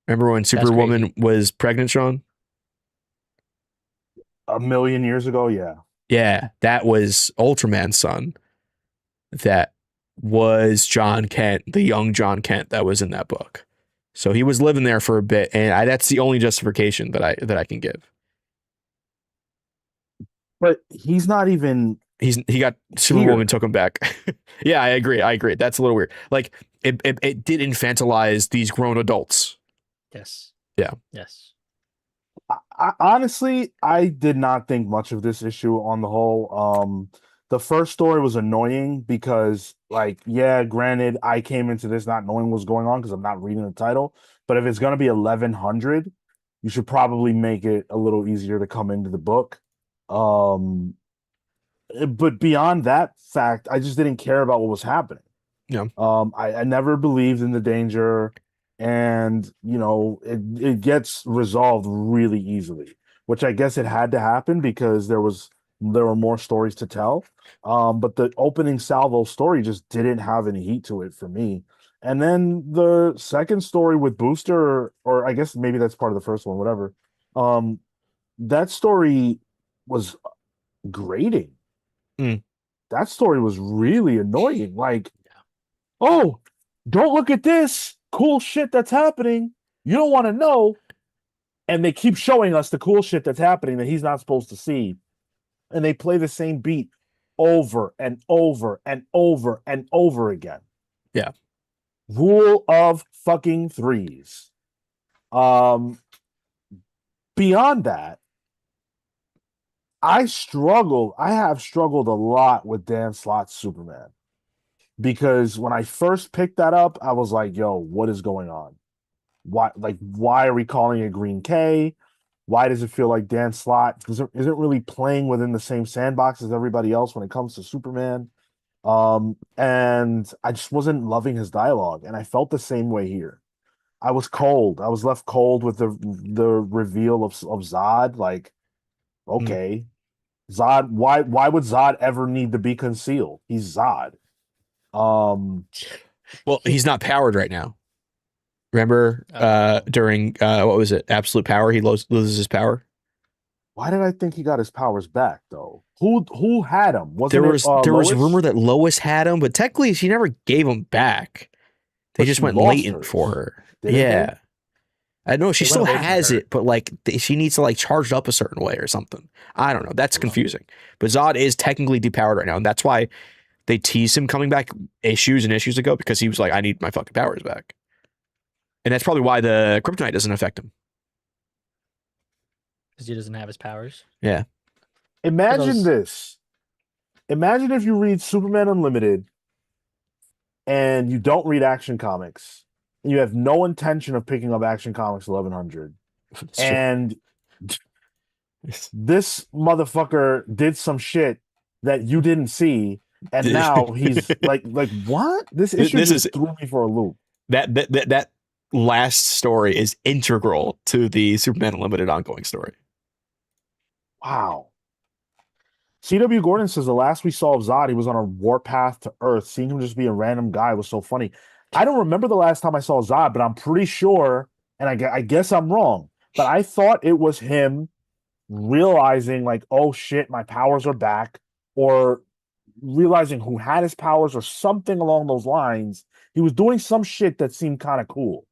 Remember when Superwoman was pregnant, Sean? A million years ago, yeah. Yeah, that was Ultraman's son. That was John Kent, the young John Kent that was in that book. So he was living there for a bit, and that's the only justification that I can give. But he's not even. He got Superwoman took him back. Yeah, I agree. That's a little weird. Like it did infantilize these grown adults. Yes. Yeah. Yes. Honestly, I did not think much of this issue on the whole. The first story was annoying because, like, yeah, granted, I came into this not knowing what's going on because I'm not reading the title. But if it's gonna be 1100, you should probably make it a little easier to come into the book. Um, but beyond that fact, I just didn't care about what was happening. Yeah. I never believed in the danger, and it gets resolved really easily, which I guess it had to happen because there were more stories to tell. But the opening salvo story just didn't have any heat to it for me. And then the second story with Booster, or I guess maybe that's part of the first one, whatever. That story was grating. Mm. That story was really annoying. Like, oh, don't look at this cool shit that's happening. You don't want to know. And they keep showing us the cool shit that's happening that he's not supposed to see. And they play the same beat over and over and over and over again. Yeah. Rule of fucking threes. Beyond that, I have struggled a lot with Dan Slott's Superman. Because when I first picked that up, I was like, yo, what is going on? Why are we calling it Green K? Why does it feel like Dan Slott isn't really playing within the same sandbox as everybody else when it comes to Superman? And I just wasn't loving his dialogue, and I felt the same way here. I was cold. I was left cold with the reveal of Zod. Like, okay, Zod. Why would Zod ever need to be concealed? He's Zod. Well, he's not powered right now. Remember during what was it? Absolute Power, he loses his power. Why did I think he got his powers back though? Who had him? There was rumor that Lois had him, but technically she never gave him back. They just went latent for her. Yeah. I know she still has it, but like she needs to like charge it up a certain way or something. I don't know. That's confusing. But Zod is technically depowered right now, and that's why they teased him coming back issues and issues ago, because he was like, I need my fucking powers back. And that's probably why the kryptonite doesn't affect him. Because he doesn't have his powers. Yeah. Imagine this. Imagine if you read Superman Unlimited and you don't read Action Comics, and you have no intention of picking up Action Comics 1100. And this motherfucker did some shit that you didn't see, and now he's like what? This issue just threw me for a loop. That last story is integral to the Superman Unlimited ongoing story. Wow. C.W. Gordon says the last we saw of Zod, he was on a warpath to Earth. Seeing him just be a random guy was so funny. I don't remember the last time I saw Zod, but I'm pretty sure, and I guess I'm wrong, but I thought it was him realizing like, oh shit, my powers are back, or realizing who had his powers or something along those lines. He was doing some shit that seemed kind of cool.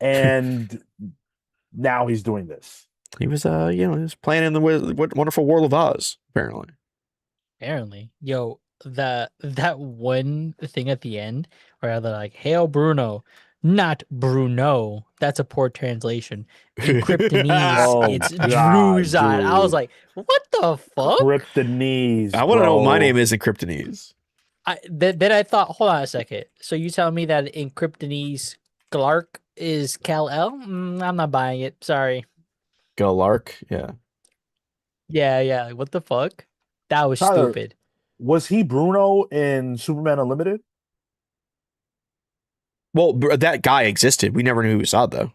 And now he's doing this. He was, he was playing in the wonderful world of Oz, apparently. Yo, that one thing at the end where they're like, "Hail Bruno," not Bruno. That's a poor translation. In Kryptonese, it's Druzad. I was like, "What the fuck?" Kryptonese. I want to know what my name is in Kryptonese. Then I thought, hold on a second. So you tell me that in Kryptonese, Clark is Kal-El? I'm not buying it. Sorry. Galark, yeah. Yeah. What the fuck? That was stupid. Was he Bruno in Superman Unlimited? Well, that guy existed. We never knew he was Zod, though.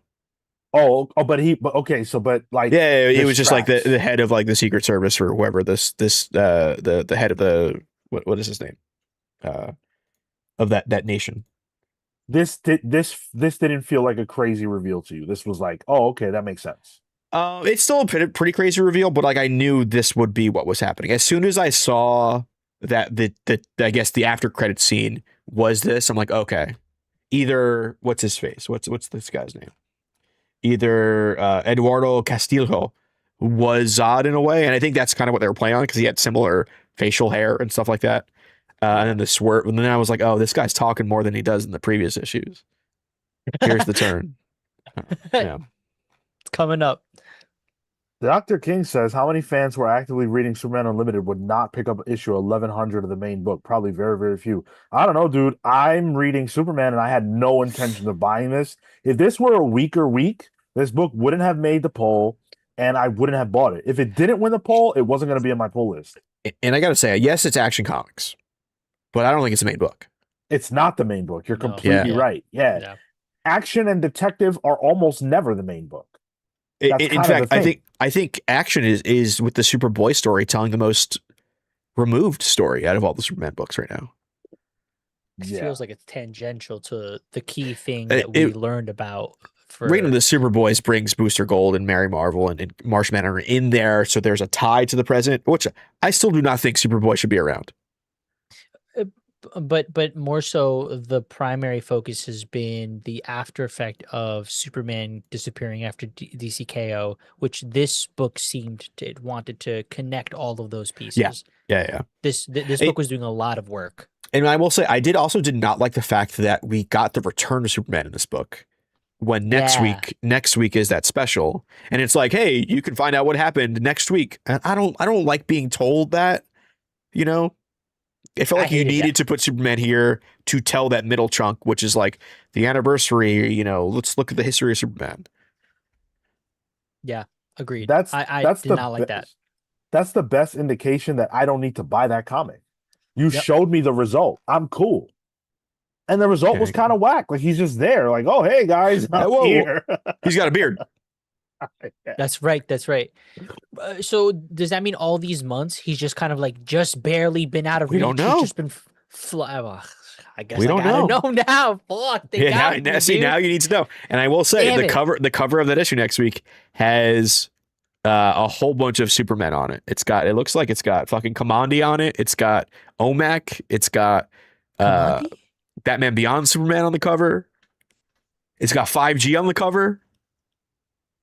but okay, so but like Yeah, it the was just like straps. the head of like the Secret Service or whoever the head of the what is his name of that nation. This didn't feel like a crazy reveal to you. This was like, oh, okay, that makes sense. It's still a pretty crazy reveal, but like I knew this would be what was happening as soon as I saw that the I guess the after credit scene was this. I'm like, okay, either what's his face? What's this guy's name? Either Eduardo Castillo was Zod in a way, and I think that's kind of what they were playing on because he had similar facial hair and stuff like that. And then the swerve, and then I was like, oh, this guy's talking more than he does in the previous issues. Here's the turn. Yeah. It's coming up. Dr. King says how many fans who are actively reading Superman Unlimited would not pick up issue 1100 of the main book? Probably very, very few. I don't know, dude. I'm reading Superman and I had no intention of buying this. If this were a weaker week, this book wouldn't have made the poll and I wouldn't have bought it. If it didn't win the poll, it wasn't going to be on my pull list. And I got to say, yes, it's Action Comics, but I don't think it's the main book. It's not the main book. You're No. completely Yeah. right. Yeah. Yeah. Action and detective are almost never the main book. That's In kind of fact, the thing. I think Action is with the Superboy story telling the most removed story out of all the Superman books right now. It Yeah. feels like it's tangential to the key thing It- that we learned about. For Right now, the Superboys brings Booster Gold and Mary Marvel and Martian Manhunter in there, so there's a tie to the present, which I still do not think Superboy should be around. but more so the primary focus has been the after effect of Superman disappearing after DCKO, which this book seemed to it wanted to connect all of those pieces. Yeah. This It- book was doing a lot of work. And I will say, I did not like the fact that we got the return of Superman in this book. When next week is that special, and it's like, hey, you can find out what happened next week. And I don't like being told that. You know, I felt I like you hated needed to put Superman here to tell that middle chunk, which is like the anniversary. You know, let's look at the history of Superman. Yeah, agreed. That's I that's did the not like that. best. That's the best indication that I don't need to buy that comic. You Yep. showed me the result. I'm cool. And the result was Okay. kind of whack. Like he's just there, like, oh hey guys, I'm whoa. here. He's got a beard. That's right. That's right. So does that mean all these months he's just kind of like just barely been out of We reach? don't know. He's just been I guess We I don't gotta know. know now. Fuck, they got me, dude. Now you need to know. And I will say Damn the cover of that issue next week has a whole bunch of Supermen on it. It looks like it's got fucking Kamandi on it. It's got Omak. It's got Kamandi? Batman Beyond Superman on the cover. It's got 5G on the cover.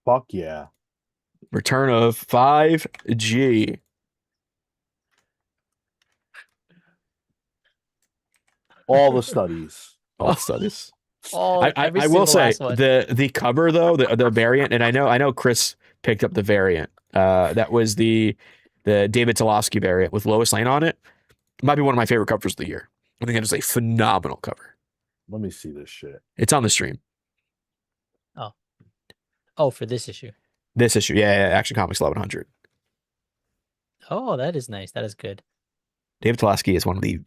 Fuck yeah. Return of 5G. All the studies. All studies. Every I will single say last one. the cover though, the variant, and I know Chris picked up the variant. That was the David Tolofsky variant with Lois Lane on it. Might be one of my favorite covers of the year. I think it is a phenomenal cover. Let me see this shit. It's on the stream. Oh, for this issue. This issue, yeah, Action Comics 1100. Oh, that is nice. That is good. David Tolofsky is one of the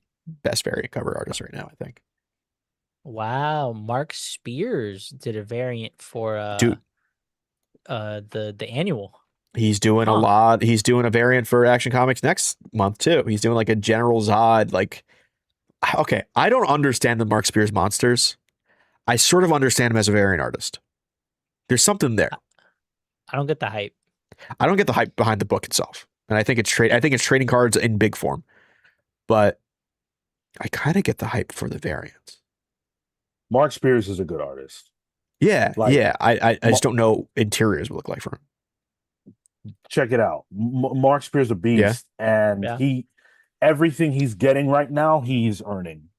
best variant cover artists right now, I think. Wow, Mark Spears did a variant for Dude. the annual. He's doing a Huh. lot. He's doing a variant for Action Comics next month too. He's doing like a General Zod. Like, okay, I don't understand the Mark Spears monsters. I sort of understand him as a variant artist. There's something there. I don't get the hype. I don't get the hype behind the book itself, and I think it's trading cards in big form, but I kind of get the hype for the variants. Mark Spears is a good artist. Yeah, Like- yeah. I just don't know what interiors will look like for him. Check it out. Mark Spears a beast, and Yeah. everything he's getting right now, he's earning.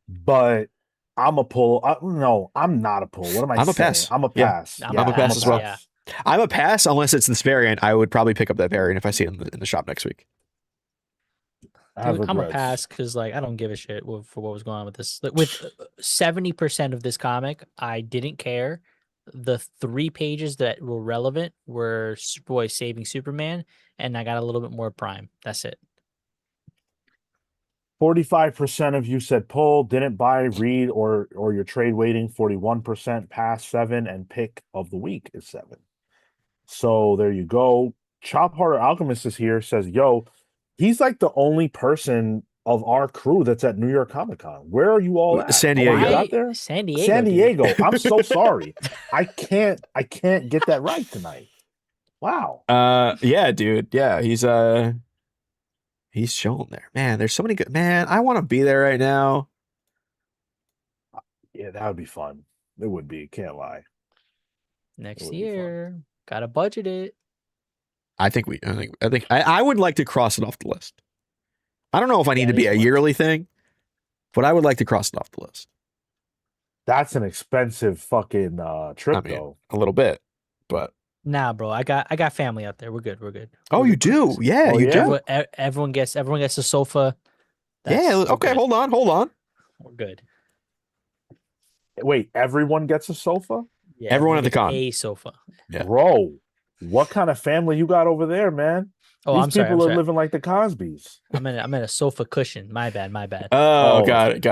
But I'm a pull. No, I'm not a pull. What am I I'm a saying? pass. I'm a Yeah. pass. I'm a pass as well. Yeah. I'm a pass unless it's this variant. I would probably pick up that variant if I see it in the shop next week. I have Dude, I'm a regrets. pass because like I don't give a shit for what was going on with this. Like, with 70% of this comic, I didn't care. The 3 pages that were relevant were Superboy saving Superman, and I got a little bit more Prime. That's it. 45% of you said pull, didn't buy, read, or your trade waiting. 41% pass 7, and pick of the week is 7. So there you go. Chop Harder Alchemist is here, says, yo, he's like the only person of our crew that's at New York Comic Con. Where are you all at? San Oh, you Diego. got there? San Diego. San dude. Diego. I'm so sorry. I can't get that right tonight. Wow. Yeah, dude. Yeah, he's showing there. Man, there's so many good. Man, I want to be there right now. Yeah, that would be fun. It would be. Can't lie. Next would be fun. year, gotta budget it. I think I would like to cross it off the list. I don't know if I need to be a yearly thing, but I would like to cross it off the list. That's an expensive fucking trip, I mean, though. a little bit, but Nah, bro, I got family out there. We're good. We're good. oh, We're you good. do? Yeah, Oh, you yeah? do. Everyone gets a sofa. Yeah. We're Okay. good. Hold on. We're good. Wait, everyone gets a sofa? Yeah, Everyone at the gets con. a sofa. Yeah. Bro, what kind of family you got over there, man? Oh, These I'm sorry. people I'm are sorry. living like the Cosbys. I'm in a sofa cushion. My bad. Oh, Oh. got it.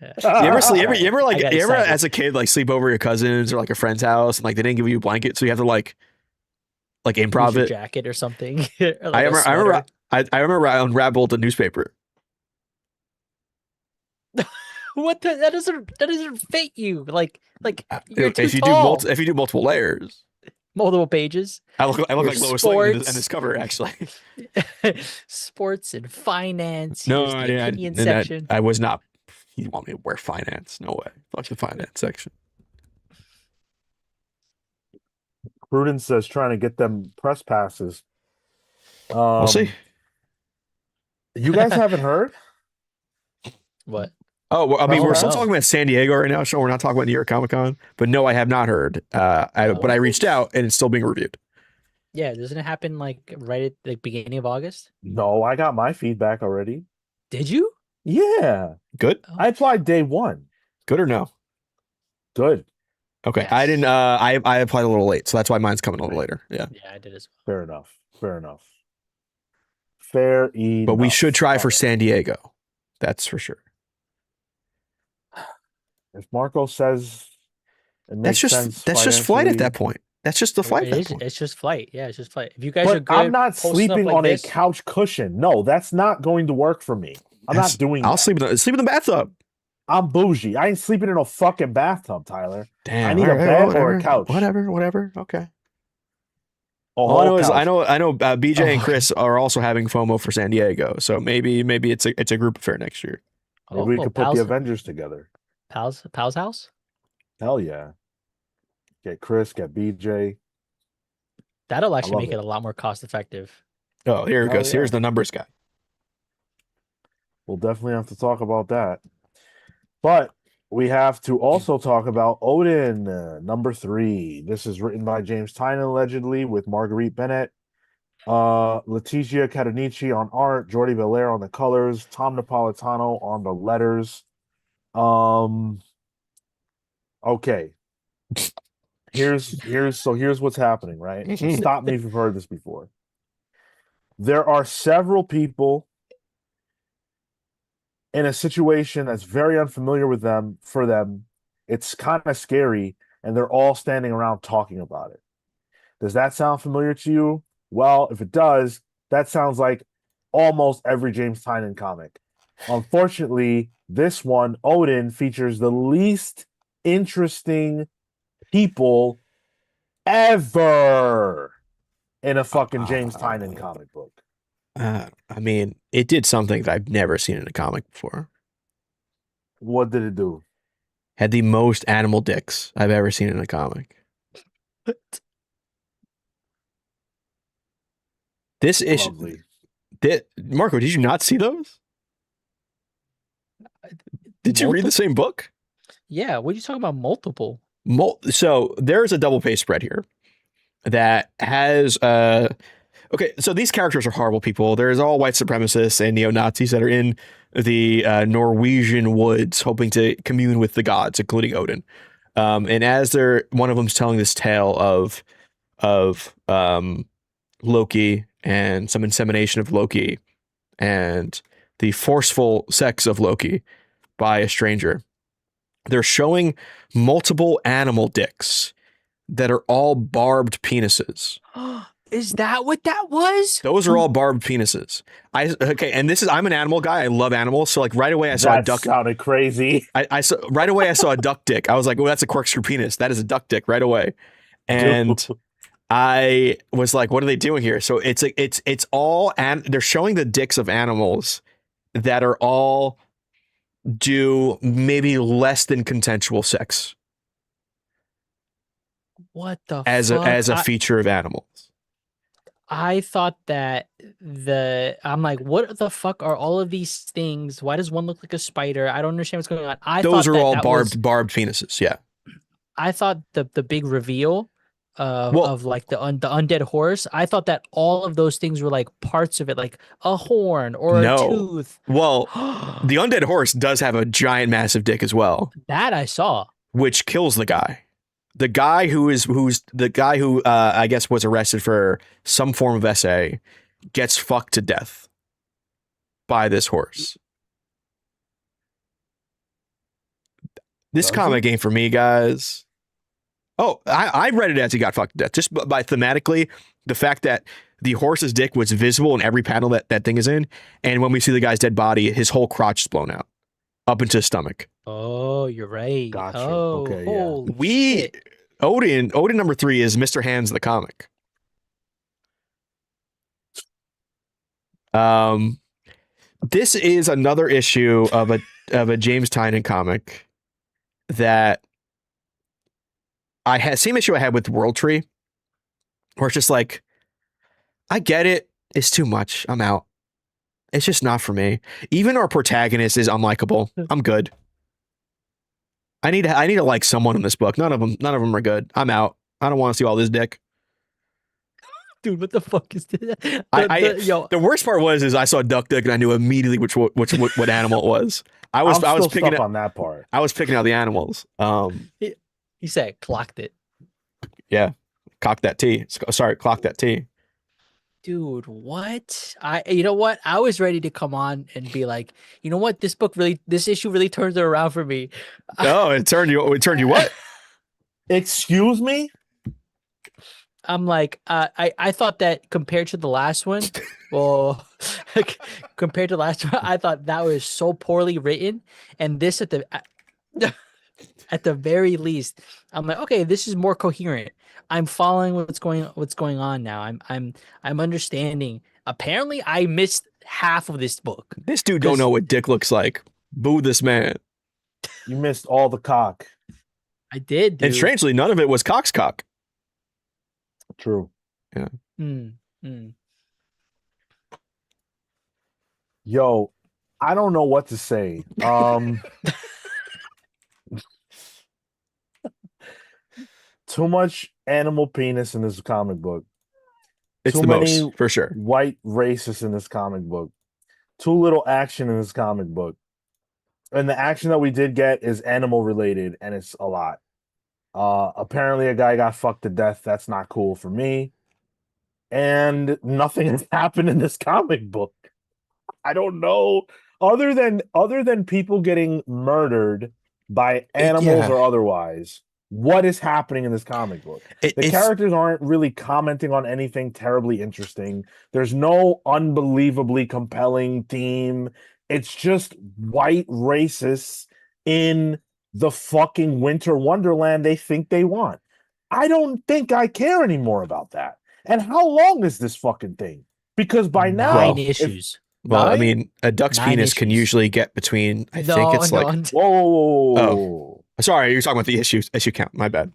Yeah. You ever sleep? You ever I got excited. as a kid like sleep over your cousins or like a friend's house and like they didn't give you a blanket, so you have to like improv Use your it. jacket or something. Or like I a remember sweater. I remember I unraveled a newspaper. What that doesn't fit you. Like you're too If you tall. do multiple layers, Multiple pages. I look Your like Lois Lane in sports. this cover actually. Sports and finance. No, Here's the I opinion section. I was not. You want me to wear finance? No way. Fuck the finance section. Prudence says trying to get them press passes. We'll see. You guys haven't heard? What? Oh, well, I mean, Oh, we're still no. talking about San Diego right now, so we're not talking about New York Comic Con. But no, I have not heard. But I reached out and it's still being reviewed. Yeah, doesn't it happen like right at the beginning of August? No, I got my feedback already. Did you? Yeah. Good? I applied day 1. Good or no? Good. Okay. Yes. I didn't I applied a little late, so that's why mine's coming a little later. Yeah. Yeah, I did as well. Fair enough. Fair enough. But we should try for Alright. San Diego. That's for sure. If Marco says it makes sense. That's just flight at financially- that point. That's just the flight at that point. It's just flight. Yeah, it's just flight. If you guys are But good, I'm not posting up sleeping like on this, a couch cushion. No, that's not going to work for me. I'm not doing I'll that. sleep in the bathtub. I'm bougie. I ain't sleeping in a fucking bathtub, Tyler. Damn. I need a bed or a couch. Whatever. Okay. A All I know whole is couch. I know BJ and Oh. Chris are also having FOMO for San Diego, so maybe it's a group affair next year. Maybe we could put Pal's, the Avengers together. Pal's house. Hell yeah. Get Chris, get BJ. That'll actually love make it. it a lot more cost effective. Oh, here it Oh, goes. yeah. Here's the numbers guy. We'll definitely have to talk about that. But we have to also talk about Odin, number 3. This is written by James Tynion, allegedly, with Marguerite Bennett. Letizia Cadonici on art, Jordi Belair on the colors, Tom Napolitano on the letters. Okay. Here's what's happening, right? Mhm. Stop me if you've heard this before. There are several people in a situation that's very unfamiliar with them. For them, it's kind of scary, and they're all standing around talking about it. Does that sound familiar to you? Well, if it does, that sounds like almost every James Tynion comic. Unfortunately, this one, Odin, features the least interesting people ever in a fucking James Tynion comic book. I mean, it did something that I've never seen in a comic before. What did it do? Had the most animal dicks I've ever seen in a comic. This issue, Lovely. Marco, did you not see those? Did you read the same book? Yeah, what are you talking about? Multiple. So there's a double page spread here that has okay, so these characters are horrible people. There's all white supremacists and neo-Nazis that are in the Norwegian woods hoping to commune with the gods, including Odin. And as one of them's telling this tale of Loki and some insemination of Loki and the forceful sex of Loki by a stranger. They're showing multiple animal dicks that are all barbed penises. Is that what that was? Those are all barbed penises. And this is, I'm an animal guy. I love animals. So like right away I saw a That duck. sounded crazy. I saw right away I saw a duck dick. I was like, oh, that's a corkscrew penis. That is a duck dick right away. And Dude. I was like, what are they doing here? So it's all, and they're showing the dicks of animals that are all do maybe less than consensual sex What the as fuck? a feature of animals. I thought that I'm like, what the fuck are all of these things? Why does one look like a spider? I don't understand what's going on. Those are all that barbed penises. Yeah. I thought the big reveal Well- of like the undead horse. I thought that all of those things were like parts of it, like a horn or No. a tooth. Well, the undead horse does have a giant, massive dick as well, That I saw. which kills the guy. The guy who's the guy who I guess was arrested for some form of SA gets fucked to death by this horse. This Does comic ain't for me, guys. Oh, I read it as he got fucked to death. Just by thematically, the fact that the horse's dick was visible in every panel that thing is in, and when we see the guy's dead body, his whole crotch is blown out up into his stomach. Oh, you're right. Gotcha. Oh, Okay, yeah. holy shit. Odin number 3 is Mr. Hands the comic. This is another issue of a James Tynion comic that I had same issue I had with World Tree, where it's just like, I get it, it's too much, I'm out. It's just not for me. Even our protagonist is unlikable. I'm good. I need to like someone in this book. None of them are good. I'm out. I don't want to see all this dick. Dude, what the fuck is this? The worst part was I saw duck dick and I knew immediately what animal it was. I was still picking stuck on that part. I was picking out the animals. He said clocked it. Yeah, clock that T. Dude, what? You know what? I was ready to come on and be like, you know what? This issue really turns it around for me. Oh, it turned you what? Excuse me? I'm like, I thought that compared to the last one, well, compared to the last one, I thought that was so poorly written, and this at the very least, I'm like, okay, this is more coherent. I'm following what's going on now. I'm understanding. Apparently, I missed half of this book. This dude don't know what dick looks like. Boo this man. You missed all the cock. I did, dude. And strangely, none of it was Cock's cock. True. Yeah. Yo, I don't know what to say. Too much animal penis in this comic book. It's Too the many most, for sure. white racists in this comic book. Too little action in this comic book. And the action that we did get is animal related, and it's a lot. Apparently a guy got fucked to death. That's not cool for me. And nothing has happened in this comic book. I don't know. Other than people getting murdered by animals or otherwise, what is happening in this comic book? The characters aren't really commenting on anything terribly interesting. There's no unbelievably compelling theme. It's just white racists in the fucking winter wonderland they think they want. I don't think I care anymore about that. And how long is this fucking thing? Because by now, 9 issues. Well, I Nine? mean, a duck's 9 penis can issues. usually get between, I think it's like, whoa. Oh. Sorry, you're talking about the issue count. My bad.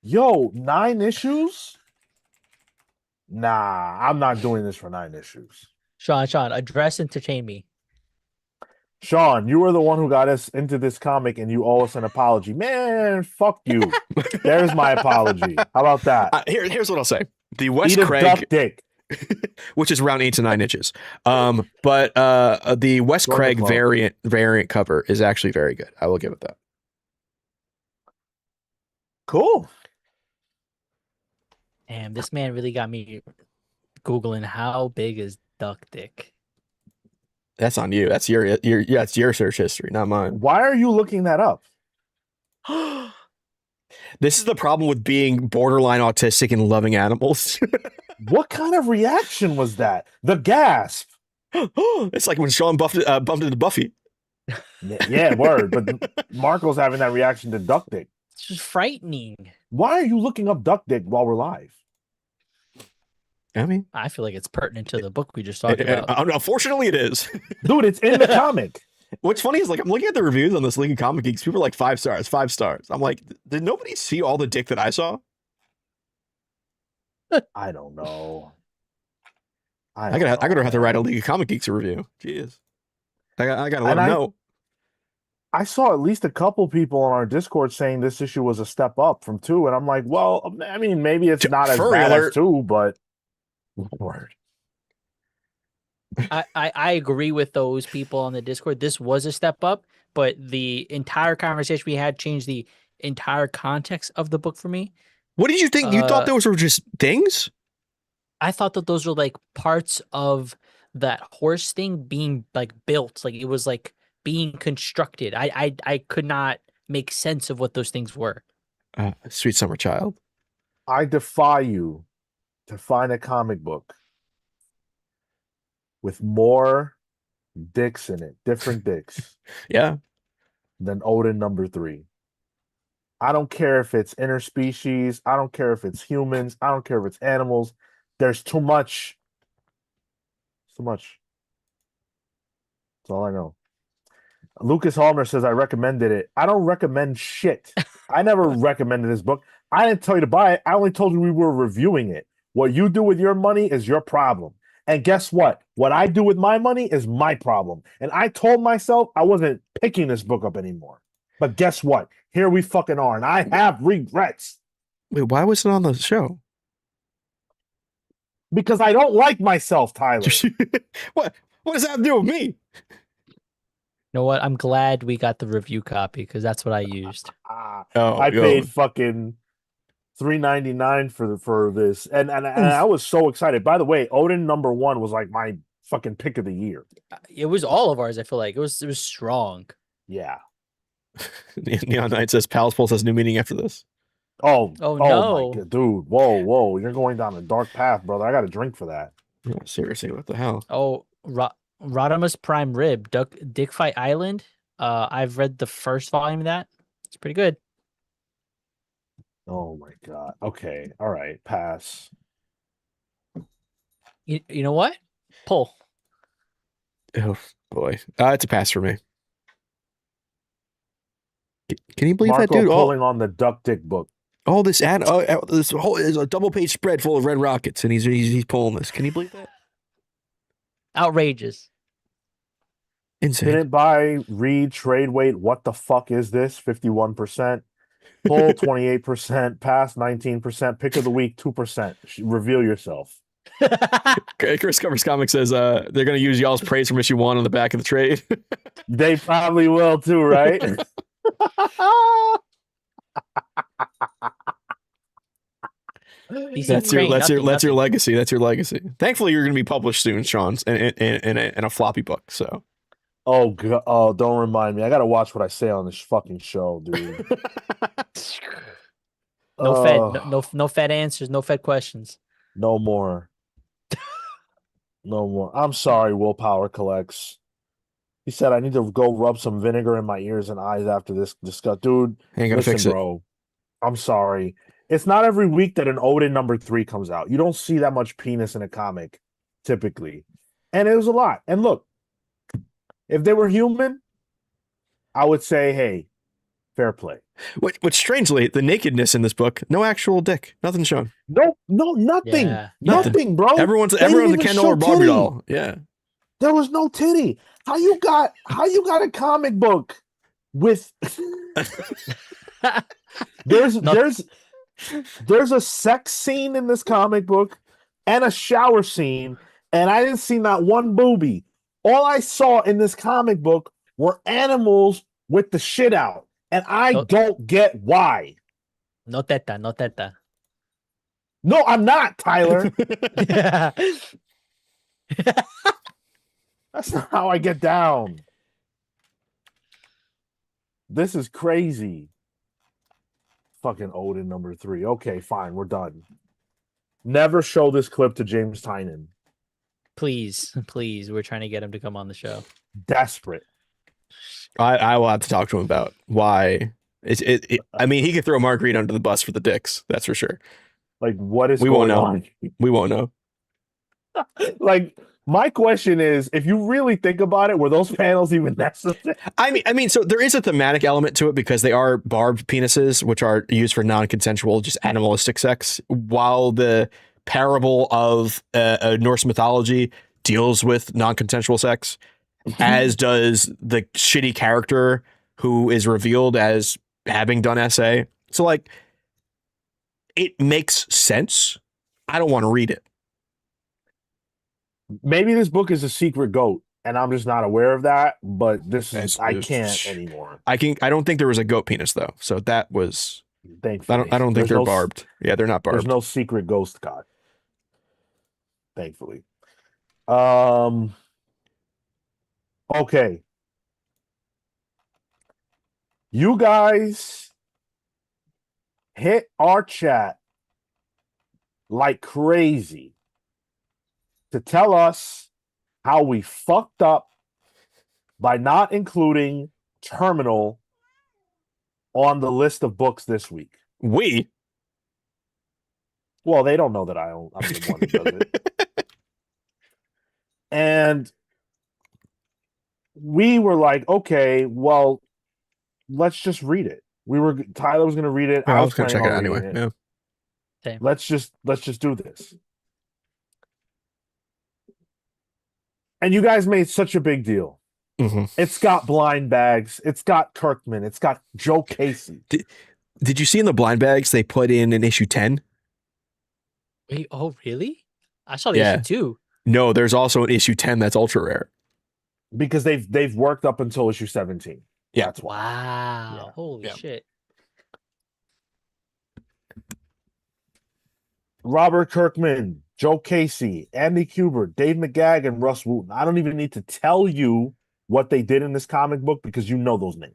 Yo, 9 issues? Nah, I'm not doing this for 9 issues. Sean, address entertain me. Sean, you were the one who got us into this comic and you owe us an apology. Man, fuck you. There's my apology. How about that? Here's what I'll say. The Wes Eat a Craig, duck dick. which is around 8 to 9 inches. But the Wes Craig variant cover is actually very good. I will give it that. Cool. Damn, this man really got me Googling how big is duck dick. That's on you. That's it's your search history, not mine. Why are you looking that up? This is the problem with being borderline autistic and loving animals. What kind of reaction was that? The gasp. It's like when Sean bumped into Buffy. Yeah, word. But Marco's having that reaction to duck dick. It's just frightening. Why are you looking up duck dick while we're live? I mean, I feel like it's pertinent to the book we just talked about. Unfortunately, it is. Dude, it's in the comic. What's funny is, like, I'm looking at the reviews on this Lincoln Comic Geeks. People are like 5 stars, 5 stars. I'm like, did nobody see all the dick that I saw? I don't know. I'm gonna have to write a League of Comic Geeks review. Jeez, I gotta let them know. I saw at least a couple people on our Discord saying this issue was a step up from 2, and I'm like, well, I mean, maybe it's not as bad as 2, but word. I agree with those people on the Discord. This was a step up, but the entire conversation we had changed the entire context of the book for me. What did you think? You thought those were just things? I thought that those were like parts of that horse thing being like built, like it was like being constructed. I could not make sense of what those things were. Sweet Summer Child. I defy you to find a comic book with more dicks in it, different dicks, Yeah. than Odin #3. I don't care if it's interspecies. I don't care if it's humans. I don't care if it's animals. There's too much. Too much. That's all I know. Lucas Hallmer says, I recommended it. I don't recommend shit. I never recommended this book. I didn't tell you to buy it. I only told you we were reviewing it. What you do with your money is your problem. And guess what? What I do with my money is my problem. And I told myself I wasn't picking this book up anymore. But guess what? Here we fucking are. And I have regrets. Wait, why was it on the show? Because I don't like myself, Tyler. What does that have to do with me? You know what? I'm glad we got the review copy because that's what I used. I paid fucking $3.99 for this, and I was so excited. By the way, Odin #1 was like my fucking pick of the year. It was all of ours. I feel like it was strong. Yeah. Neon Knight says Palace Pulse has new meaning after this. Oh no, my God, dude! Whoa! You're going down a dark path, brother. I got a drink for that. Yeah, seriously, what the hell? Oh, Rodimus Prime Rib, Dick Fight Island. I've read the first volume of that. It's pretty good. Oh my God. Okay. All right. Pass. You know what? Pull. Oh boy, it's a pass for me. Can you believe Marco that, dude? pulling on the duck dick book. All this this whole is a double page spread full of red rockets, and he's pulling this. Can you believe that? Outrageous. Insane. Didn't buy, read, trade weight. What the fuck is this? 51%. Pull 28%. Pass 19%. Pick of the week 2%. Reveal yourself. Chris Covers Comics says they're going to use y'all's praise from issue 1 on the back of the trade. They probably will too, right? That's your legacy. That's your legacy. Thankfully, you're going to be published soon, Sean, in a floppy book. So, oh God, oh, don't remind me. I got to watch what I say on this fucking show, dude. No fed answers, no fed questions. No more. No more. I'm sorry, Willpower Collects. He said I need to go rub some vinegar in my ears and eyes after this discuss. Dude, ain't gonna fix it, bro. I'm sorry. It's not every week that an Odin #3 comes out. You don't see that much penis in a comic, typically. And it was a lot. And look, if they were human, I would say, hey, fair play. Which strangely, the nakedness in this book, no actual dick, nothing shown. No, nothing. Yeah. Nothing, bro. Everyone's a Ken doll or Barbie doll. Yeah. There was no titty. How you got a comic book with there's a sex scene in this comic book and a shower scene, and I didn't see not one boobie. All I saw in this comic book were animals with the shit out, and I don't get why. No teta. No, I'm not, Tyler. That's not how I get down. This is crazy. Fucking Odin #3. Okay, fine, we're done. Never show this clip to James Tynan. Please, please. We're trying to get him to come on the show. Desperate. I will have to talk to him about why. I mean, he could throw Mark Reed under the bus for the dicks. That's for sure. Like, what is We won't going know. on? We won't know. Like, my question is, if you really think about it, were those panels even necessary? I mean, so there is a thematic element to it because they are barbed penises, which are used for non-consensual, just animalistic sex, while the parable of Norse mythology deals with non-consensual sex, as does the shitty character who is revealed as having done SA. So, like, it makes sense. I don't want to read it. Maybe this book is a secret goat, and I'm just not aware of that. But this is I can't anymore. I don't think there was a goat penis though. So that was. Thankfully, I don't think they're barbed. Yeah, they're not barbed. There's no secret ghost god. Thankfully. Okay. You guys hit our chat like crazy to tell us how we fucked up by not including Terminal on the list of books this week. Well, they don't know that I'm the one who does it. And we were like, okay, well, let's just read it. Tyler was going to read it. I was going to check it out anyway. Yeah. Same. Let's just do this. And you guys made such a big deal. Mm-hmm. It's got blind bags. It's got Kirkman. It's got Joe Casey. Did you see in the blind bags they put in an issue 10? Wait, oh really? I saw the issue 2. No, there's also an issue 10 that's ultra rare. Because they've worked up until issue 17. Yeah. That's why. Wow. Yeah. Holy shit. Robert Kirkman, Joe Casey, Andy Kubert, Dave McGagg, and Russ Wooten. I don't even need to tell you what they did in this comic book because you know those names.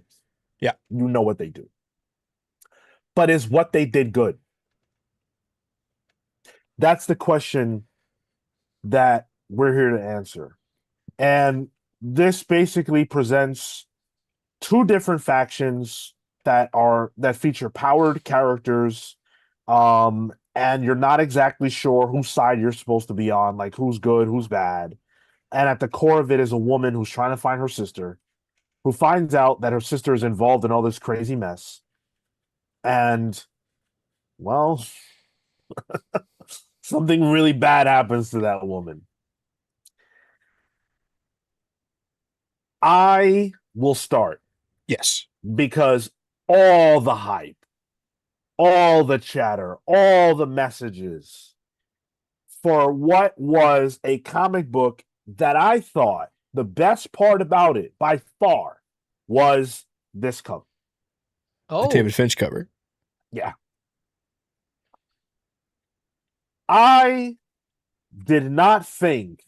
Yeah. You know what they do. But is what they did good? That's the question that we're here to answer. And this basically presents two different factions that feature powered characters, and you're not exactly sure whose side you're supposed to be on, like who's good, who's bad. And at the core of it is a woman who's trying to find her sister, who finds out that her sister is involved in all this crazy mess. And, well, something really bad happens to that woman. I will start. Yes. Because all the hype, all the chatter, all the messages for what was a comic book that I thought the best part about it by far was this cover. Oh, The David Finch cover. Yeah. I did not think,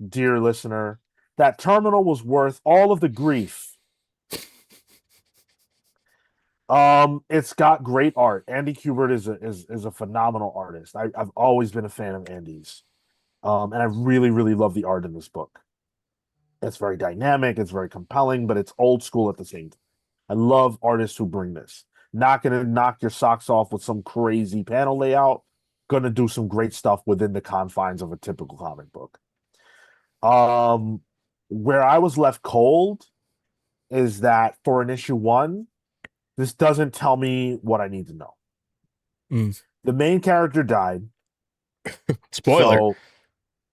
dear listener, that Terminal was worth all of the grief. It's got great art. Andy Kubert is a phenomenal artist. I've always been a fan of Andy's. And I really, really love the art in this book. It's very dynamic, it's very compelling, but it's old school at the same time. I love artists who bring this. Not gonna knock your socks off with some crazy panel layout. Gonna do some great stuff within the confines of a typical comic book. Where I was left cold is that for an issue 1, this doesn't tell me what I need to know. The main character died. Spoiler.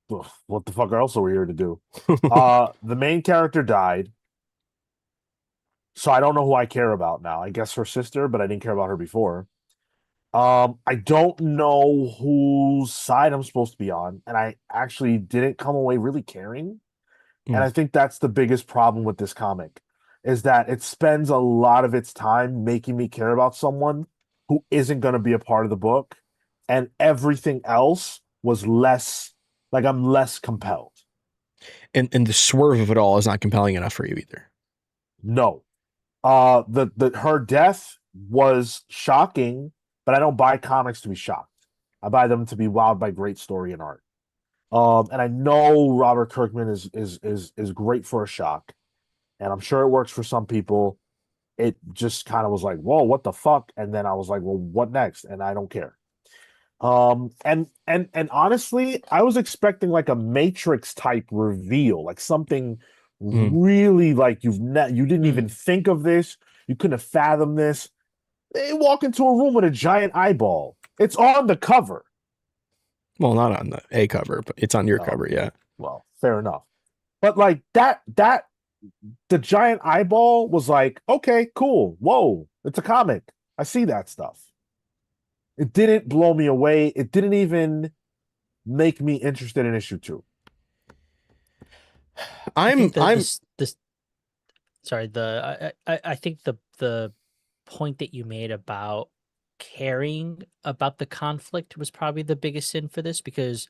So, what the fuck else are we here to do? The main character died. So I don't know who I care about now. I guess her sister, but I didn't care about her before. I don't know whose side I'm supposed to be on, and I actually didn't come away really caring. And I think that's the biggest problem with this comic, is that it spends a lot of its time making me care about someone who isn't going to be a part of the book, and everything else was less Like I'm less compelled. And the swerve of it all is not compelling enough for you either. No. The her death was shocking, but I don't buy comics to be shocked. I buy them to be wowed by great story and art. And I know Robert Kirkman is great for a shock, and I'm sure it works for some people. It just kind of was like, whoa, what the fuck? And then I was like, well, what next? And I don't care. And honestly, I was expecting like a Matrix type reveal, like something Mm. really like you didn't even Mm. think of this, you couldn't have fathomed this. They walk into a room with a giant eyeball. It's on the cover. Well, not on the A cover, but it's on your Oh, cover, yeah. well, fair enough. But like that the giant eyeball was like, okay, cool. Whoa, it's a comic. I see that stuff. It didn't blow me away. It didn't even make me interested in issue 2. I think the I'm this sorry, I think the point that you made about caring about the conflict was probably the biggest sin for this, because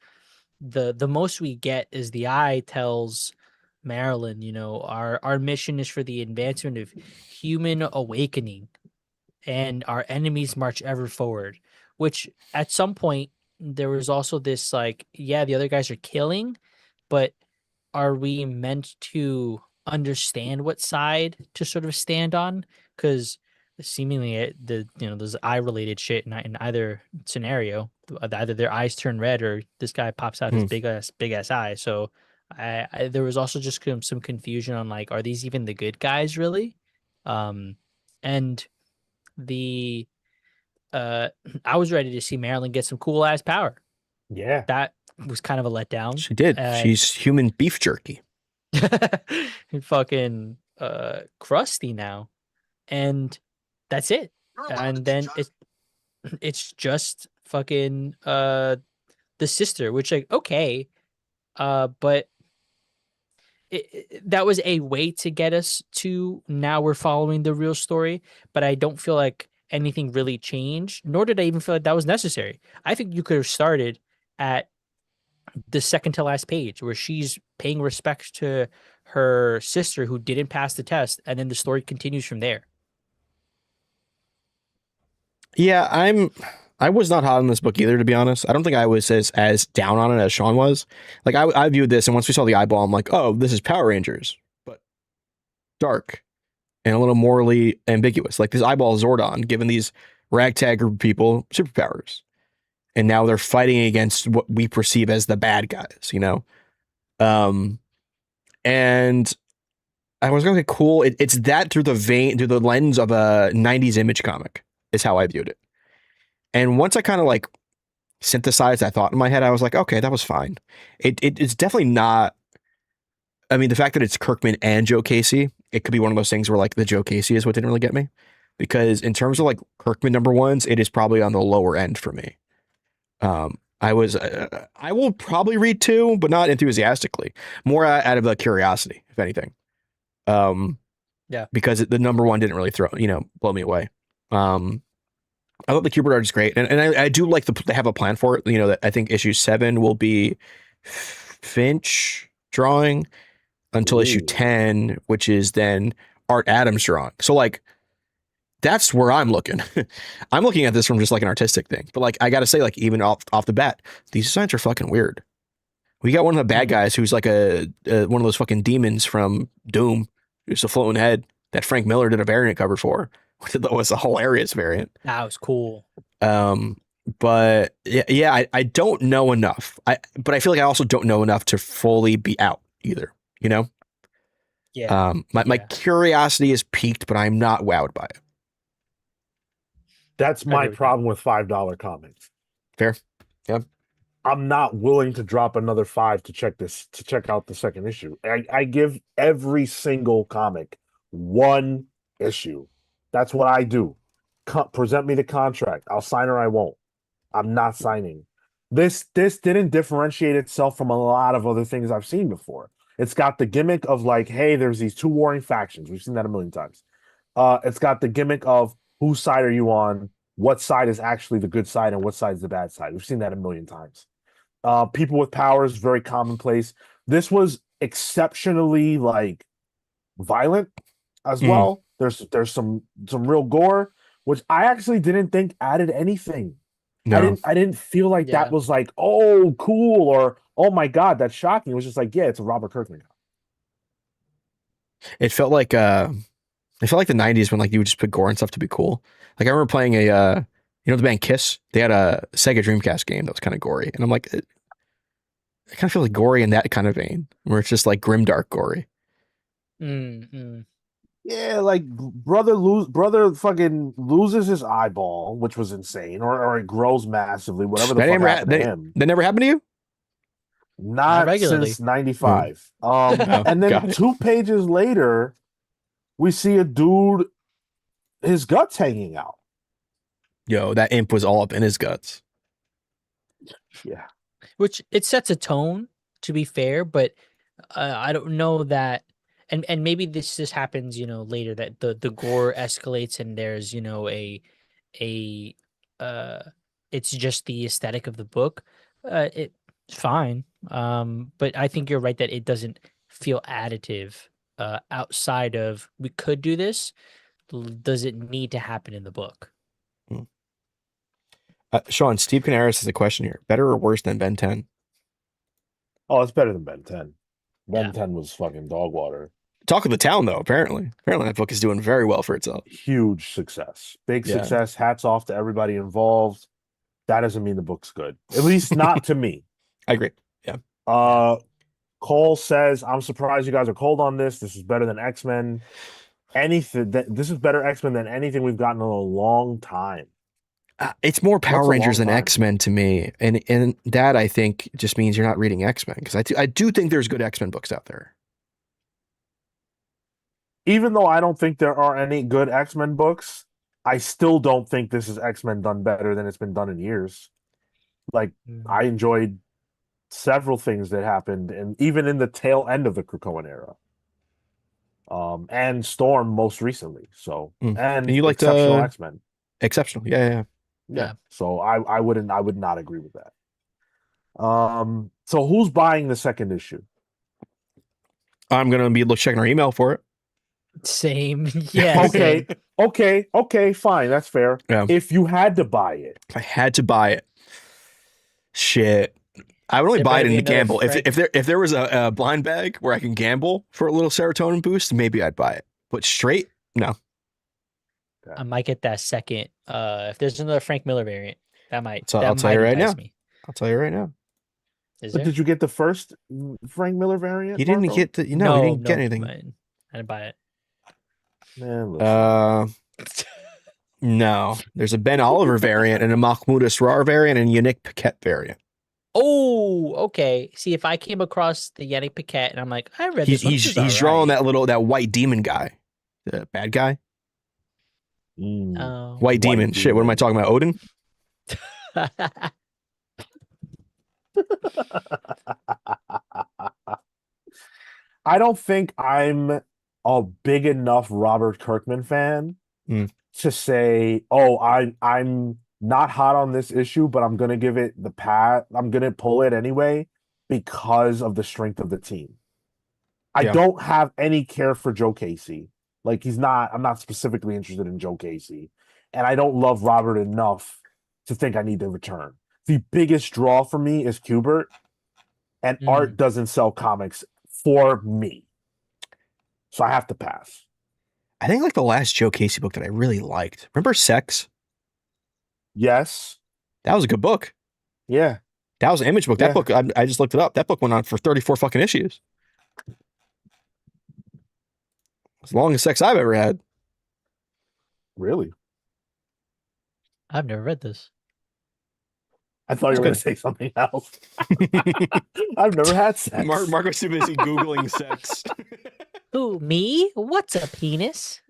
the most we get is the eye tells Marilyn, our mission is for the advancement of human awakening, and our enemies march ever forward. Which at some point there was also this like, yeah, the other guys are killing, but are we meant to understand what side to sort of stand on? Because seemingly there's eye related shit in either scenario. Either their eyes turn red or this guy pops out his Hmm. big ass eye. So there was also just some confusion on like, are these even the good guys really? And the I was ready to see Marilyn get some cool ass power. Yeah. That was kind of a letdown. She did. And She's human beef jerky. fucking crusty now, and that's it. And then it's just fucking the sister, which like, okay, but that was a way to get us to now we're following the real story, but I don't feel like anything really changed, nor did I even feel like that was necessary. I think you could have started at the second to last page where she's paying respect to her sister who didn't pass the test, and then the story continues from there. Yeah, I was not hot on this book either, to be honest. I don't think I was as down on it as Sean was. Like I viewed this, and once we saw the eyeball, I'm like, oh, this is Power Rangers, but dark and a little morally ambiguous. Like this eyeball is Zordon, giving these ragtag group of people superpowers, and now they're fighting against what we perceive as the bad guys, you know. And I was going, okay, cool. It's that through the lens of a '90s Image comic is how I viewed it. And once I kind of like synthesized that thought in my head, I was like, okay, that was fine. It's definitely not. I mean, the fact that it's Kirkman and Joe Casey, it could be one of those things where like the Joe Casey is what didn't really get me, because in terms of like Kirkman number ones, it is probably on the lower end for me. I will probably read 2, but not enthusiastically. More out of a curiosity, if anything. Yeah. Because the number one didn't really blow me away. I thought the Cubert art is great, and I do like they have a plan for it. You know, that I think issue 7 will be Finch drawing until issue Ooh. 10, which is then Art Adams drawing. So like, that's where I'm looking. I'm looking at this from just like an artistic thing, but like I gotta say, like even off the bat, these designs are fucking weird. We got one of the bad guys who's like one of those fucking demons from Doom, who's a floating head that Frank Miller did a variant cover for, which was a hilarious variant. That was cool. But yeah, I don't know enough. But I feel like I also don't know enough to fully be out either, you know? Yeah. My curiosity is piqued, but I'm not wowed by it. That's my problem with $5 comics. Fair. Yeah. I'm not willing to drop another 5 to check out the second issue. I give every single comic 1 issue. That's what I do. Present me the contract. I'll sign or I won't. I'm not signing. This didn't differentiate itself from a lot of other things I've seen before. It's got the gimmick of like, hey, there's these 2 warring factions. We've seen that a million times. It's got the gimmick of whose side are you on? What side is actually the good side and what side is the bad side? We've seen that a million times. People with powers, very commonplace. This was exceptionally like violent as well. There's some real gore, which I actually didn't think added anything. No, I didn't feel like that Yeah. was like, oh, cool, or oh my God, that's shocking. It was just like, yeah, it's a Robert Kirkman. it felt like the '90s when like you would just put gore and stuff to be cool. Like I remember playing the band Kiss. They had a Sega Dreamcast game that was kind of gory, and I'm like, it kind of feels like gory in that kind of vein, where it's just like grimdark gory. Yeah, like brother fucking loses his eyeball, which was insane, or it grows massively, whatever the That fuck never happened to him. that never happened to you? Not regularly. since 95. Oh, And then got it. 2 pages later, we see a dude, his guts hanging out. Yo, that imp was all up in his guts. Yeah. Which it sets a tone, to be fair, but I don't know that, and maybe this just happens, later, that the gore escalates and there's a it's just the aesthetic of the book. It's fine, but I think you're right that it doesn't feel additive. Outside of we could do this, does it need to happen in the book? Sean, Steve Canaris has a question here. Better or worse than Ben 10? Oh, it's better than Ben 10. Ben Yeah. 10 was fucking dog water. Talk of the town, though, apparently. Apparently that book is doing very well for itself. Huge success. Big Yeah. success. Hats off to everybody involved. That doesn't mean the book's good. At least not to me. I agree. Cole says, I'm surprised you guys are cold on this. This is better than X-Men. This is better X-Men than anything we've gotten in a long time. It's more Power What's a Rangers long than time? X-Men to me. And that, I think, just means you're not reading X-Men. Because I do think there's good X-Men books out there. Even though I don't think there are any good X-Men books, I still don't think this is X-Men done better than it's been done in years. Like, I enjoyed several things that happened, and even in the tail end of the Krakoan era. And Storm most recently. So, and you liked exceptional X-Men. Exceptional. Yeah. So I would not agree with that. So who's buying the second issue? I'm going to be checking our email for it. Same. Yeah. Okay. Same. Okay, fine. That's fair. Yeah. If you had to buy it. I had to buy it. Shit. I would only buy it in a gamble. If there was a blind bag where I can gamble for a little serotonin boost, maybe I'd buy it. But straight, no. I might get that second. If there's another Frank Miller variant, that might. I'll tell you right now. Me. I'll tell you right now. Is But there? did you get the first Frank Miller variant? He didn't Marco? get the, no, he didn't get I anything. didn't buy it. Man, listen. No. There's a Ben Oliver variant and a Mahmoud Asrar variant and a Yannick Paquette variant. Oh, okay. See, if I came across the Yannick Paquette and I'm like, I read this. He's drawing that white demon guy, the bad guy. White demon. Shit, what am I talking about? Odin? I don't think I'm a big enough Robert Kirkman fan to say, oh, I'm not hot on this issue, but I'm gonna give it the pat. I'm gonna pull it anyway because of the strength of the team. I don't have any care for Joe Casey. Like I'm not specifically interested in Joe Casey. And I don't love Robert enough to think I need to return. The biggest draw for me is Kubert, and art doesn't sell comics for me. So I have to pass. I think like the last Joe Casey book that I really liked. Remember Sex? Yes. That was a good book. Yeah. That was an Image book. That book, I just looked it up. That book went on for 34 fucking issues. As long as Sex I've ever had. Really? I've never read this. I thought you were going to say something else. I've never had sex. Marco's too busy Googling sex. Who, me? What's a penis?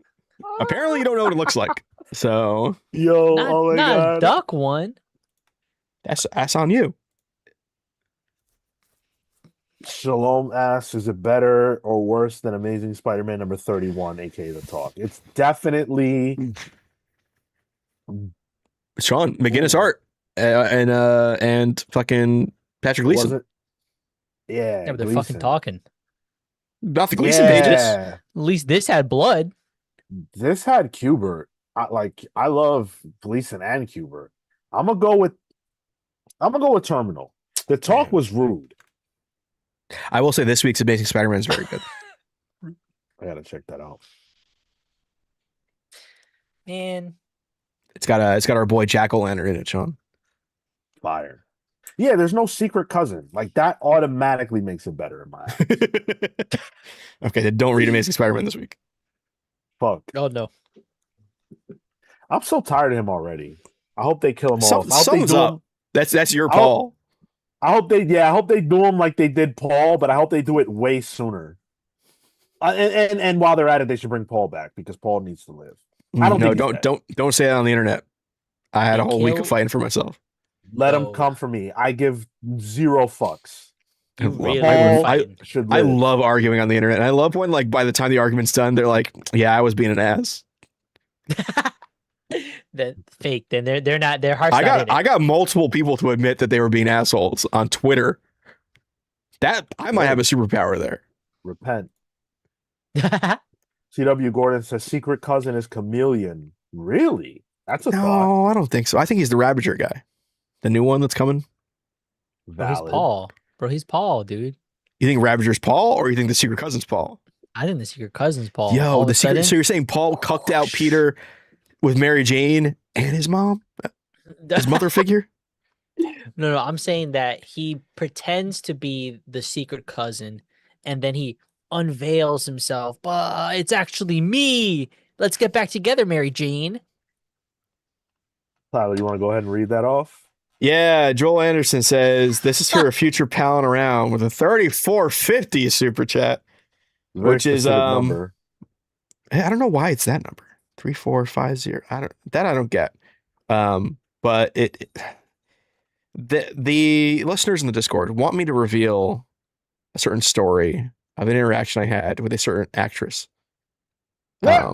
Apparently you don't know what it looks like. So. Yo, not, oh my not God. a duck one. That's on you. Shalom asks, is it better or worse than Amazing Spider-Man number 31, aka The Talk? It's definitely... Sean, McGinnis art. And fucking Patrick Was Gleason. it? Yeah, Yeah, but they're fucking Gleason. talking. Not the Gleason pages. Yeah, At least this had blood. this had Kubert. I love Gleason and Kubert. I'm gonna go with Terminal. The talk was rude. I will say this week's Amazing Spider-Man is very good. I gotta check that out. Man, It's got our boy Jack-O-Lantern in it, Sean. Fire. Yeah, there's no secret cousin. Like that automatically makes it better in my eyes. Okay, then don't read Amazing Spider-Man this week. Fuck. oh no. I'm so tired of him already. I hope they kill him off. I hope they Sums do up. him. That's your I hope- Paul. I hope they do him like they did Paul, but I hope they do it way sooner. And while they're at it, they should bring Paul back because Paul needs to live. I don't No, think he's don't say that on the internet. I had They a whole week of kill- fighting for myself. Let him No. come for me. I give zero fucks. You love- really Paul are fighting. should I live. love arguing on the internet. And I love when, like, by the time the argument's done, they're like, "Yeah, I was being an ass." That fake. Then they're not. They're harsh. I got multiple people to admit that they were being assholes on Twitter. That I might have a superpower there. Repent. CW Gordon says secret cousin is Chameleon. Really? That's a thought. No, I don't think so. I think he's the Ravager guy, the new one that's coming. Bro, he's Valid. Paul. Bro, he's Paul, dude. You think Ravager's Paul, or you think the secret cousin's Paul? I think the secret cousin's Paul. Yo, All of the a secret. sudden- So you're saying Paul cucked out Peter with Mary Jane and his mom, his mother figure? No, I'm saying that he pretends to be the secret cousin, and then he unveils himself. But it's actually me. Let's get back together, Mary Jane. Tyler, you want to go ahead and read that off? Yeah, Joel Anderson says this is for a future palling around with a 3450 super chat. Very Which is, specific number. I don't know why it's that number 3450. I don't get. But the listeners in the Discord want me to reveal a certain story of an interaction I had with a certain actress. Yeah.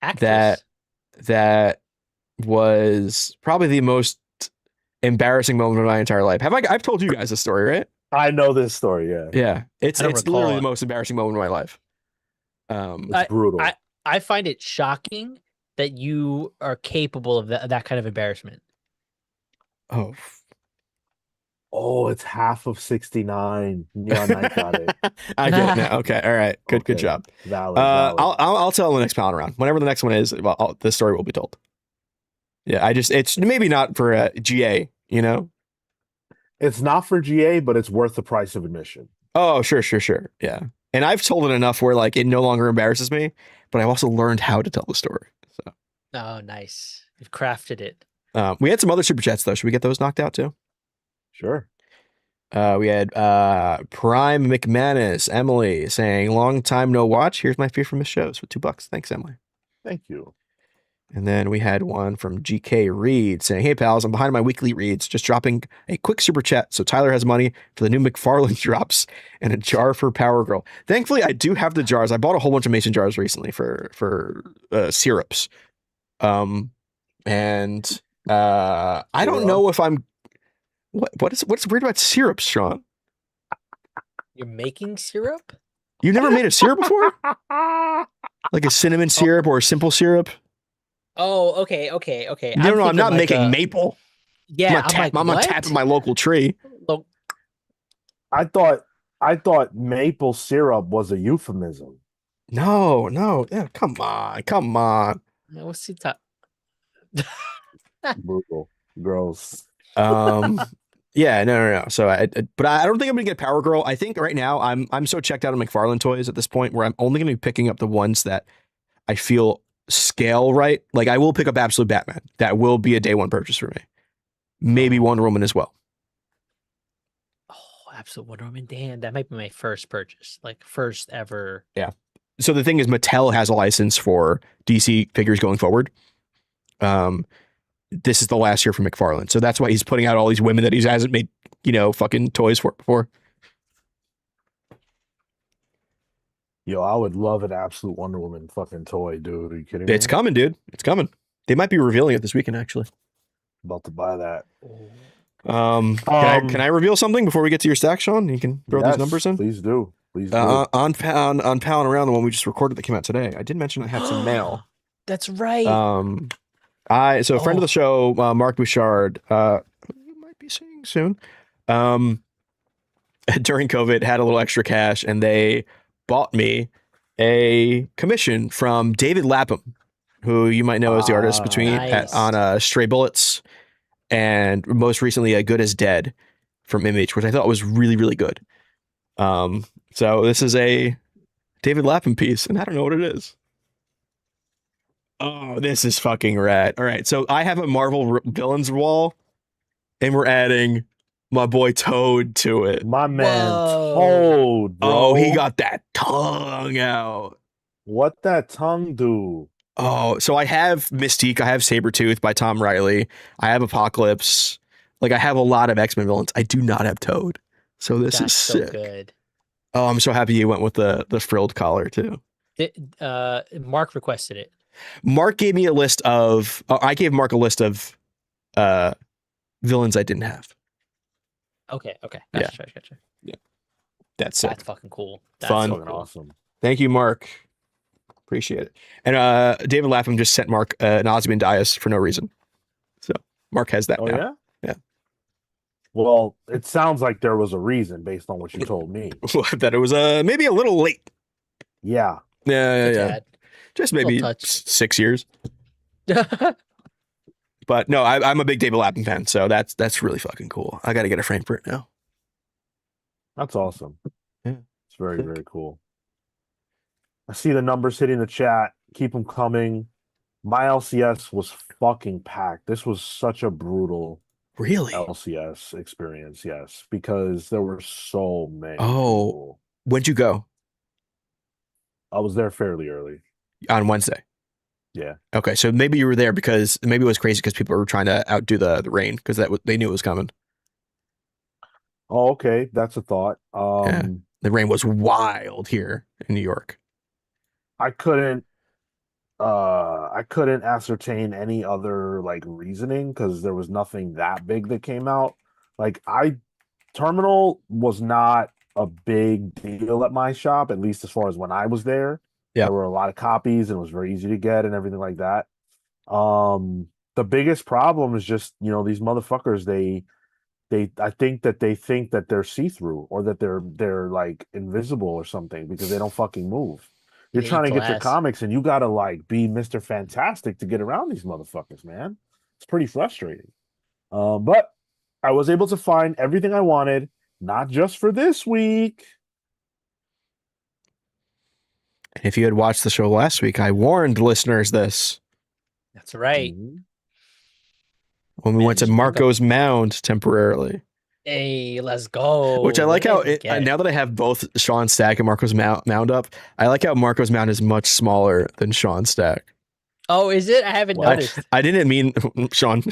Actress. That was probably the most embarrassing moment of my entire life. I've told you guys this story, right? I know this story. Yeah, Yeah, it's I don't literally recall the it. most embarrassing moment of my life. it's brutal. I find it shocking that you are capable of that kind of embarrassment. Oh, Oh, it's half of 69. Neon Knight got it. I get it now. Okay, all right, good Okay. job. Valid. valid. I'll tell the next pound around. Whenever the next one is, the story will be told. Yeah, it's maybe not for GA, you know. It's not for GA, but it's worth the price of admission. Oh, sure. Yeah. And I've told it enough where like it no longer embarrasses me, but I've also learned how to tell the story. So Oh, nice. You've crafted it. we had some other super chats though. Should we get those knocked out too? Sure. We had Prime McManus, Emily saying, "Long time no watch. Here's my fear from the shows for $2. Thanks, Emily." Thank you. And then we had one from GK Reed saying, "Hey pals, I'm behind my weekly reads. Just dropping a quick super chat so Tyler has money for the new McFarlane drops and a jar for Power Girl." Thankfully, I do have the jars. I bought a whole bunch of mason jars recently for syrups. I don't know if I'm what's weird about syrups, Sean? You're making syrup? You never made a syrup before? Like a cinnamon syrup or a simple syrup? Oh, okay. No, I'm thinking not like making a- maple. Yeah, I'm not tapping my local tree. Look, I thought maple syrup was a euphemism. No. Yeah, come on. what's the top? Brutal. Gross. Yeah, no. So, but I don't think I'm gonna get Power Girl. I think right now I'm so checked out on McFarlane toys at this point where I'm only gonna be picking up the ones that I feel scale right. Like I will pick up Absolute Batman. That will be a day one purchase for me. Maybe Wonder Woman as well. Oh, Absolute Wonder Woman. Damn, that might be my first purchase. Like first ever. So the thing is, Mattel has a license for DC figures going forward. This is the last year for McFarlane, so that's why he's putting out all these women that he hasn't made, fucking toys for before. Yo, I would love an absolute Wonder Woman fucking toy, dude. Are you kidding me? It's coming, dude. It's coming. They might be revealing it this weekend, actually. About to buy that. Can I reveal something before we get to your stack, Sean? You can throw these numbers in. Please do. Please do. On Pound Around, the one we just recorded that came out today. I did mention I had some mail. That's right. A friend of the show, Mark Bouchard, who you might be seeing soon, during COVID had a little extra cash, and they bought me a commission from David Lapham, who you might know as the artist Nice. on Stray Bullets, and most recently Good as Dead from Image, which I thought was really, really good. So this is a David Lapham piece, and I don't know what it is. Oh, this is fucking rad. All right, so I have a Marvel villains wall, and we're adding my boy Toad to it. My man Whoa. Toad, bro. Oh, he got that tongue out. What that tongue do? Oh, so I have Mystique, I have Sabretooth by Tom Riley, I have Apocalypse. Like, I have a lot of X-Men villains. I do not have Toad. So this That's is so sick. good. Oh, I'm so happy you went with the frilled collar too. Mark requested it. Mark gave me a list of I gave Mark a list of villains I didn't have. Okay. Yeah. Gotcha. That's sick. That's fucking cool. That's Fun. so Fucking cool. awesome. Thank you, Mark. Appreciate it. And David Lapham just sent Mark an Ozymandias for no reason. So Mark has that Oh, now. yeah? Yeah. Well, it sounds like there was a reason based on what you told me. That it was maybe a little late. Yeah. Yeah. Just maybe touch. 6 years. But no, I'm a big David Lapham fan, so that's really fucking cool. I got to get a frame for it now. That's awesome. Yeah. It's very, very cool. I see the numbers hitting the chat. Keep them coming. My LCS was fucking packed. This was such a brutal Really? LCS experience, yes, because there were so many Oh. people. When'd you go? I was there fairly early. On Wednesday. Yeah. Okay, so maybe you were there because maybe it was crazy because people were trying to outdo the rain because they knew it was coming. Oh, okay. That's a thought. Yeah. The rain was wild here in New York. I couldn't ascertain any other like reasoning because there was nothing that big that came out. Like Terminal was not a big deal at my shop, at least as far as when I was there. Yeah. There were a lot of copies and it was very easy to get and everything like that. The biggest problem is just, these motherfuckers, I think that they think that they're see-through or that they're like invisible or something because they don't fucking move. You're trying to get your comics and you gotta like be Mr. Fantastic to get around these motherfuckers, man. It's pretty frustrating. But I was able to find everything I wanted, not just for this week. And if you had watched the show last week, I warned listeners this. That's right. When we went to Marco's Mound temporarily. Hey, let's go. Which I like how now that I have both Sean's Stack and Marco's Mound up, I like how Marco's Mound is much smaller than Sean's Stack. Oh, is it? I haven't noticed. I didn't mean Sean.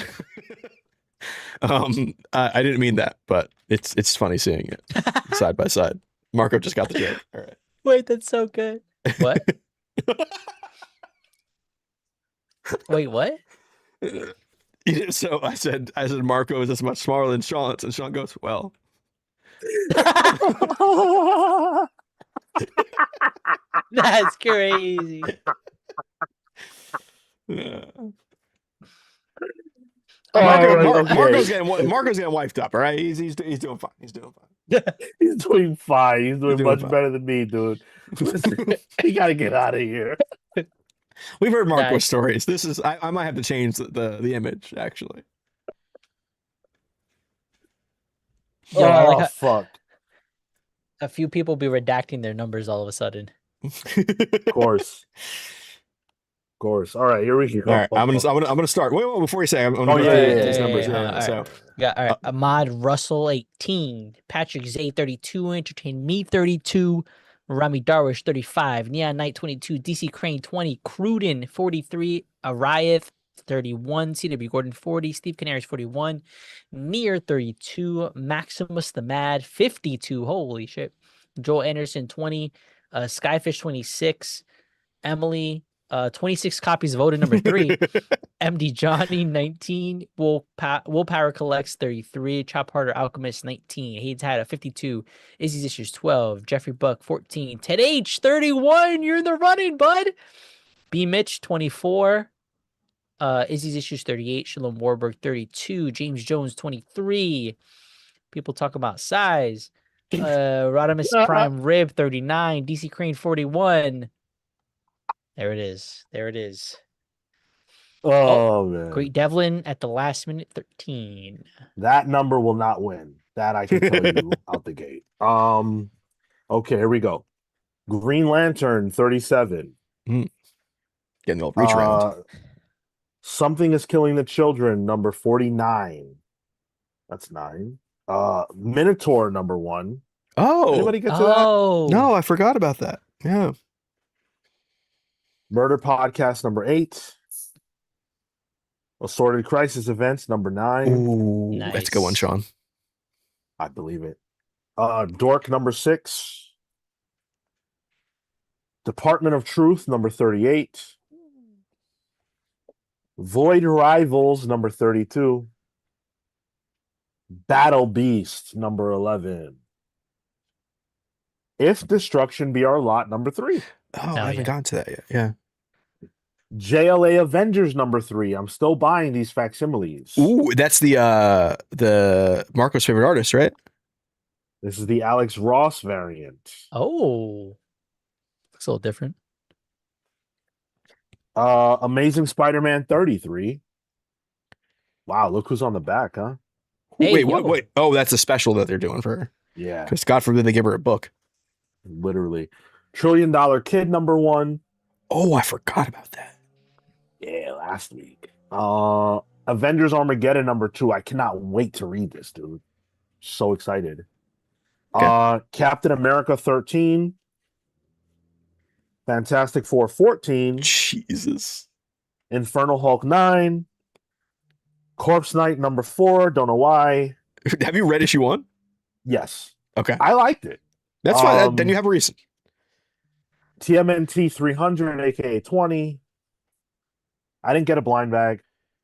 I didn't mean that, but it's funny seeing it side by side. Marco just got the joke. All right. Wait, that's so good. What? Wait, what? So I said Marco is this much smaller than Sean's, and Sean goes, well. That's crazy. Yeah. Marco's getting wifed up, all right? He's doing fine. He's doing fine. He's doing fine. He's doing much fine. better than me, dude. You gotta get out of here. We've heard Marco's stories. This is I might have to change the image actually. Yeah, fuck. A few people be redacting their numbers all of a sudden. Of course. All right, here we go. All right, I'm gonna start. Wait, before you say, I'm gonna these numbers. So all right. Ahmad Russell 18, Patrick Zay 32, Entertain Me 32, Rami Darwish 35, Neon Knight 22, DC Crane 20, Cruden 43, Ariath 31, CW Gordon 40, Steve Canaris 41, Near 32, Maximus the Mad 52. Holy shit. Joel Anderson 20, Skyfish 26, Emily 26 copies of Odin number 3. MD Johnny 19, Willpower Collects 33, Chop Harder Alchemist 19, Hayes had a 52, Izzy's Issues 12, Jeffrey Buck 14, Ted H 31, you're in the running, bud. B Mitch 24, Izzy's Issues 38, Shalom Warburg 32, James Jones 23. People talk about size. Rodimus Prime Rib 39, DC Crane 41. There it is. There it is. Oh, man. Great Devlin at the last minute 13. That number will not win. That I can tell you out the gate. Okay, here we go. Green Lantern 37. Getting the old reach around. Something is Killing the Children, number 49. That's 9. Minotaur, number 1. Oh. Anybody get to that? No, I forgot about that. Yeah. Murder Podcast, number 8. Assorted Crisis Events, number 9. Ooh, Nice. that's a good one, Sean. I believe it. Dork, number 6. Department of Truth, number 38. Void Rivals, number 32. Battle Beast, number 11. If Destruction Be Our Lot, number 3. Oh, I haven't gotten to that yet. Yeah. JLA Avengers, number 3. I'm still buying these facsimiles. Ooh, that's the Marco's favorite artist, right? This is the Alex Ross variant. Oh. Looks a little different. Amazing Spider-Man 33. Wow, look who's on the back, huh? Hey, wait, yo. wait. Oh, that's a special that they're doing for her. Yeah, Because God forbid they give her a book. literally. $1 Trillion Kid, number 1. Oh, I forgot about that. Yeah, last week. Avengers Armageddon, number 2. I cannot wait to read this, dude. So excited. Okay. Captain America 13. Fantastic Four 14. Jesus. Infernal Hulk 9. Corpse Knight number 4. Don't know why. Have you read issue 1? Yes. Okay. I liked it. That's fine. Then you have a reason. TMNT 300, aka 20. I didn't get a blind bag.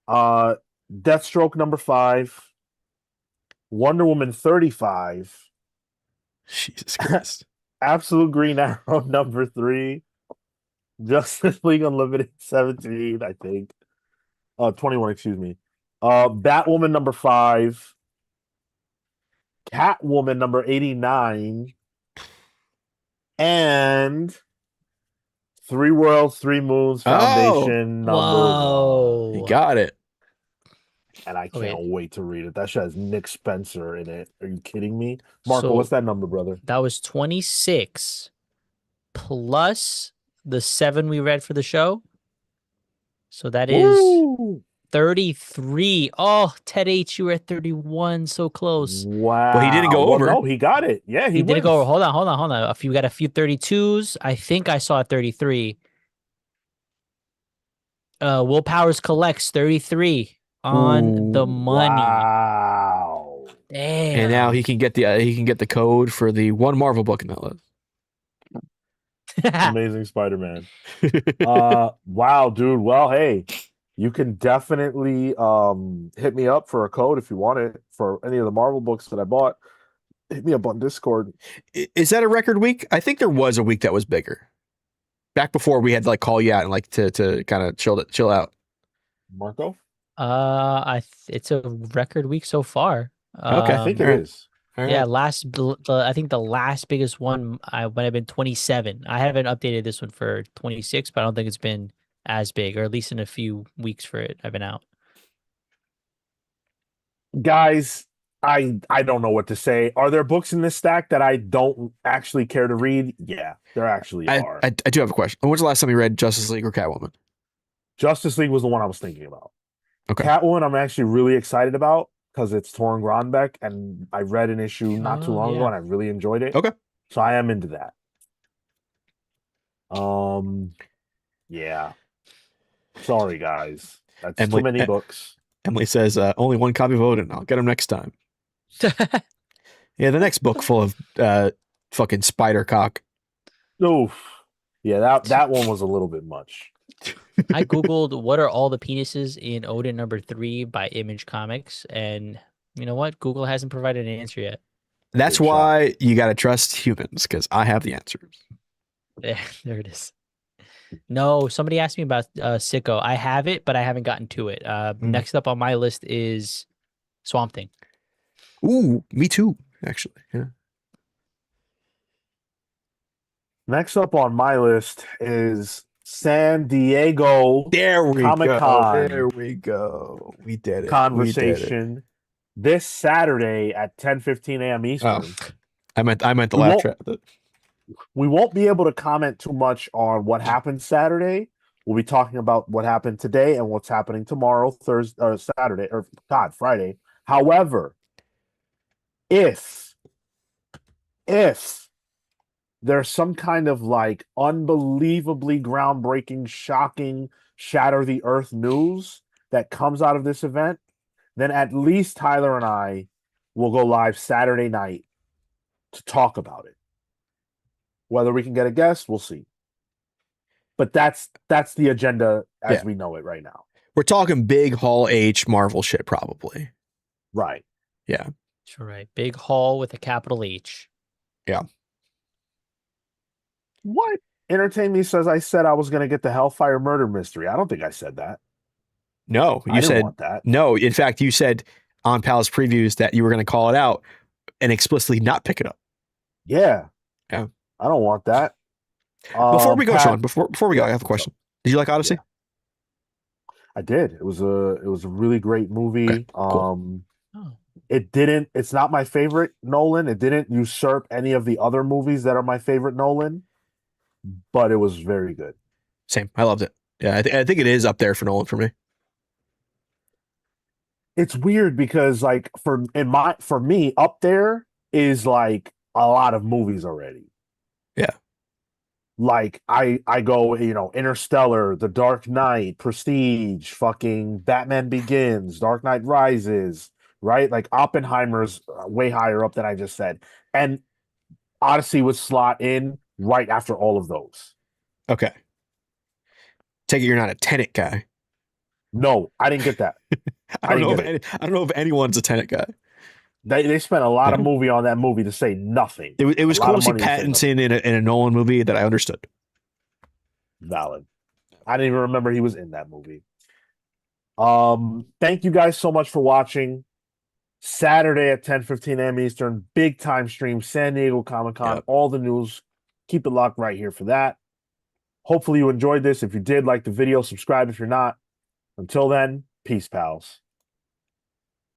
Deathstroke number 5. Wonder Woman 35. Jesus Christ. Absolute Green Arrow number 3. Justice League Unlimited 17, I think. 21, excuse me. Batwoman number 5. Catwoman number 89. And Three Worlds, Three Moons Foundation number 1. You got it. And I can't wait to read it. That shit has Nick Spencer in it. Are you kidding me? Marco, So, what's that number, brother? That was 26 plus the 7 we read for the show. So that is Woo! 33. Oh, Ted H, you were at 31. So close. Wow. Well, he didn't go over. No, he got it. Yeah, He didn't wins. go over. Hold on. If you got a few 32s, I think I saw 33. Willpowers Collects 33 on the money. Wow. Damn. And now he can get the code for the one Marvel book in that list. Amazing Spider-Man. Wow, dude. Well, hey, you can definitely hit me up for a code if you want it for any of the Marvel books that I bought. Hit me up on Discord. Is that a record week? I think there was a week that was bigger. Back before we had to like call you out and like to kind of chill out. Marco? It's a record week so far. Okay. I think it Alright. is. All Yeah, right. I think the last biggest one might have been 27. I haven't updated this one for 26, but I don't think it's been as big, or at least in a few weeks for it. I've been out. Guys, I don't know what to say. Are there books in this stack that I don't actually care to read? Yeah, there actually are. I do have a question. When's the last time you read Justice League or Catwoman? Justice League was the one I was thinking about. Okay. Catwoman, I'm actually really excited about because it's Torun Grönbeck, and I read an issue not too long ago, and I really enjoyed it. Okay. So I am into that. Yeah. Sorry, guys. That's Emily- too many books. Emily says only one copy of Odin. I'll get him next time. Yeah, the next book full of fucking spider cock. Oof. Yeah, that one was a little bit much. I googled what are all the penises in Odin #3 by Image Comics, and you know what? Google hasn't provided an answer yet. That's Good shot. why you got to trust humans because I have the answers. There it is. No, somebody asked me about Sicko. I have it, but I haven't gotten to it. Next up on my list is Swamp Thing. Ooh, me too, actually. Yeah. Next up on my list is San Diego There we Comic go. Con There we go. We did it. We did it. conversation this Saturday at 10:15 a.m. Oh, Eastern. I meant the We laugh won't- track. We won't be able to comment too much on what happened Saturday. We'll be talking about what happened today and what's happening tomorrow, Thursday or Saturday, or Friday. However, if there's some kind of like unbelievably groundbreaking, shocking, shatter the earth news that comes out of this event, then at least Tyler and I will go live Saturday night to talk about it. Whether we can get a guest, we'll see. But that's the agenda as we know it right now. We're talking big Hall H Marvel shit, probably. Right. Yeah. That's right. Big Hall with a capital H. Yeah. What? Entertain Me says I said I was going to get the Hellfire Murder Mystery. I don't think I said that. No, I you didn't said want that. no. In fact, you said on Palace Previews that you were going to call it out and explicitly not pick it up. Yeah. Yeah. I don't want that. Before we go, Pat, Sean, before we go, I have a question. Did you like Odyssey? Yeah. I did. It was a really great movie. Okay, cool. It's not my favorite Nolan. It didn't usurp any of the other movies that are my favorite Nolan, but it was very good. Same. I loved it. Yeah, I think it is up there for Nolan for me. It's weird because like for me up there is like a lot of movies already. Yeah. Like I go, Interstellar, The Dark Knight, Prestige, fucking Batman Begins, Dark Knight Rises, right? Like Oppenheimer's way higher up than I just said. And Odyssey would slot in right after all of those. Okay. Take it you're not a Tenet guy. No, I didn't get that. I don't know if anyone's a Tenet guy. They spent a lot of movie on that movie to say nothing. It was A lot cool of to see money to say Pattinson in a Nolan movie that I understood. Valid. I didn't even remember he was in that movie. Thank you guys so much for watching. Saturday at 10:15 a.m. Eastern, big time stream, San Diego Comic-Con, Yep. all the news. Keep it locked right here for that. Hopefully you enjoyed this. If you did, like the video, subscribe if you're not. Until then, peace, pals.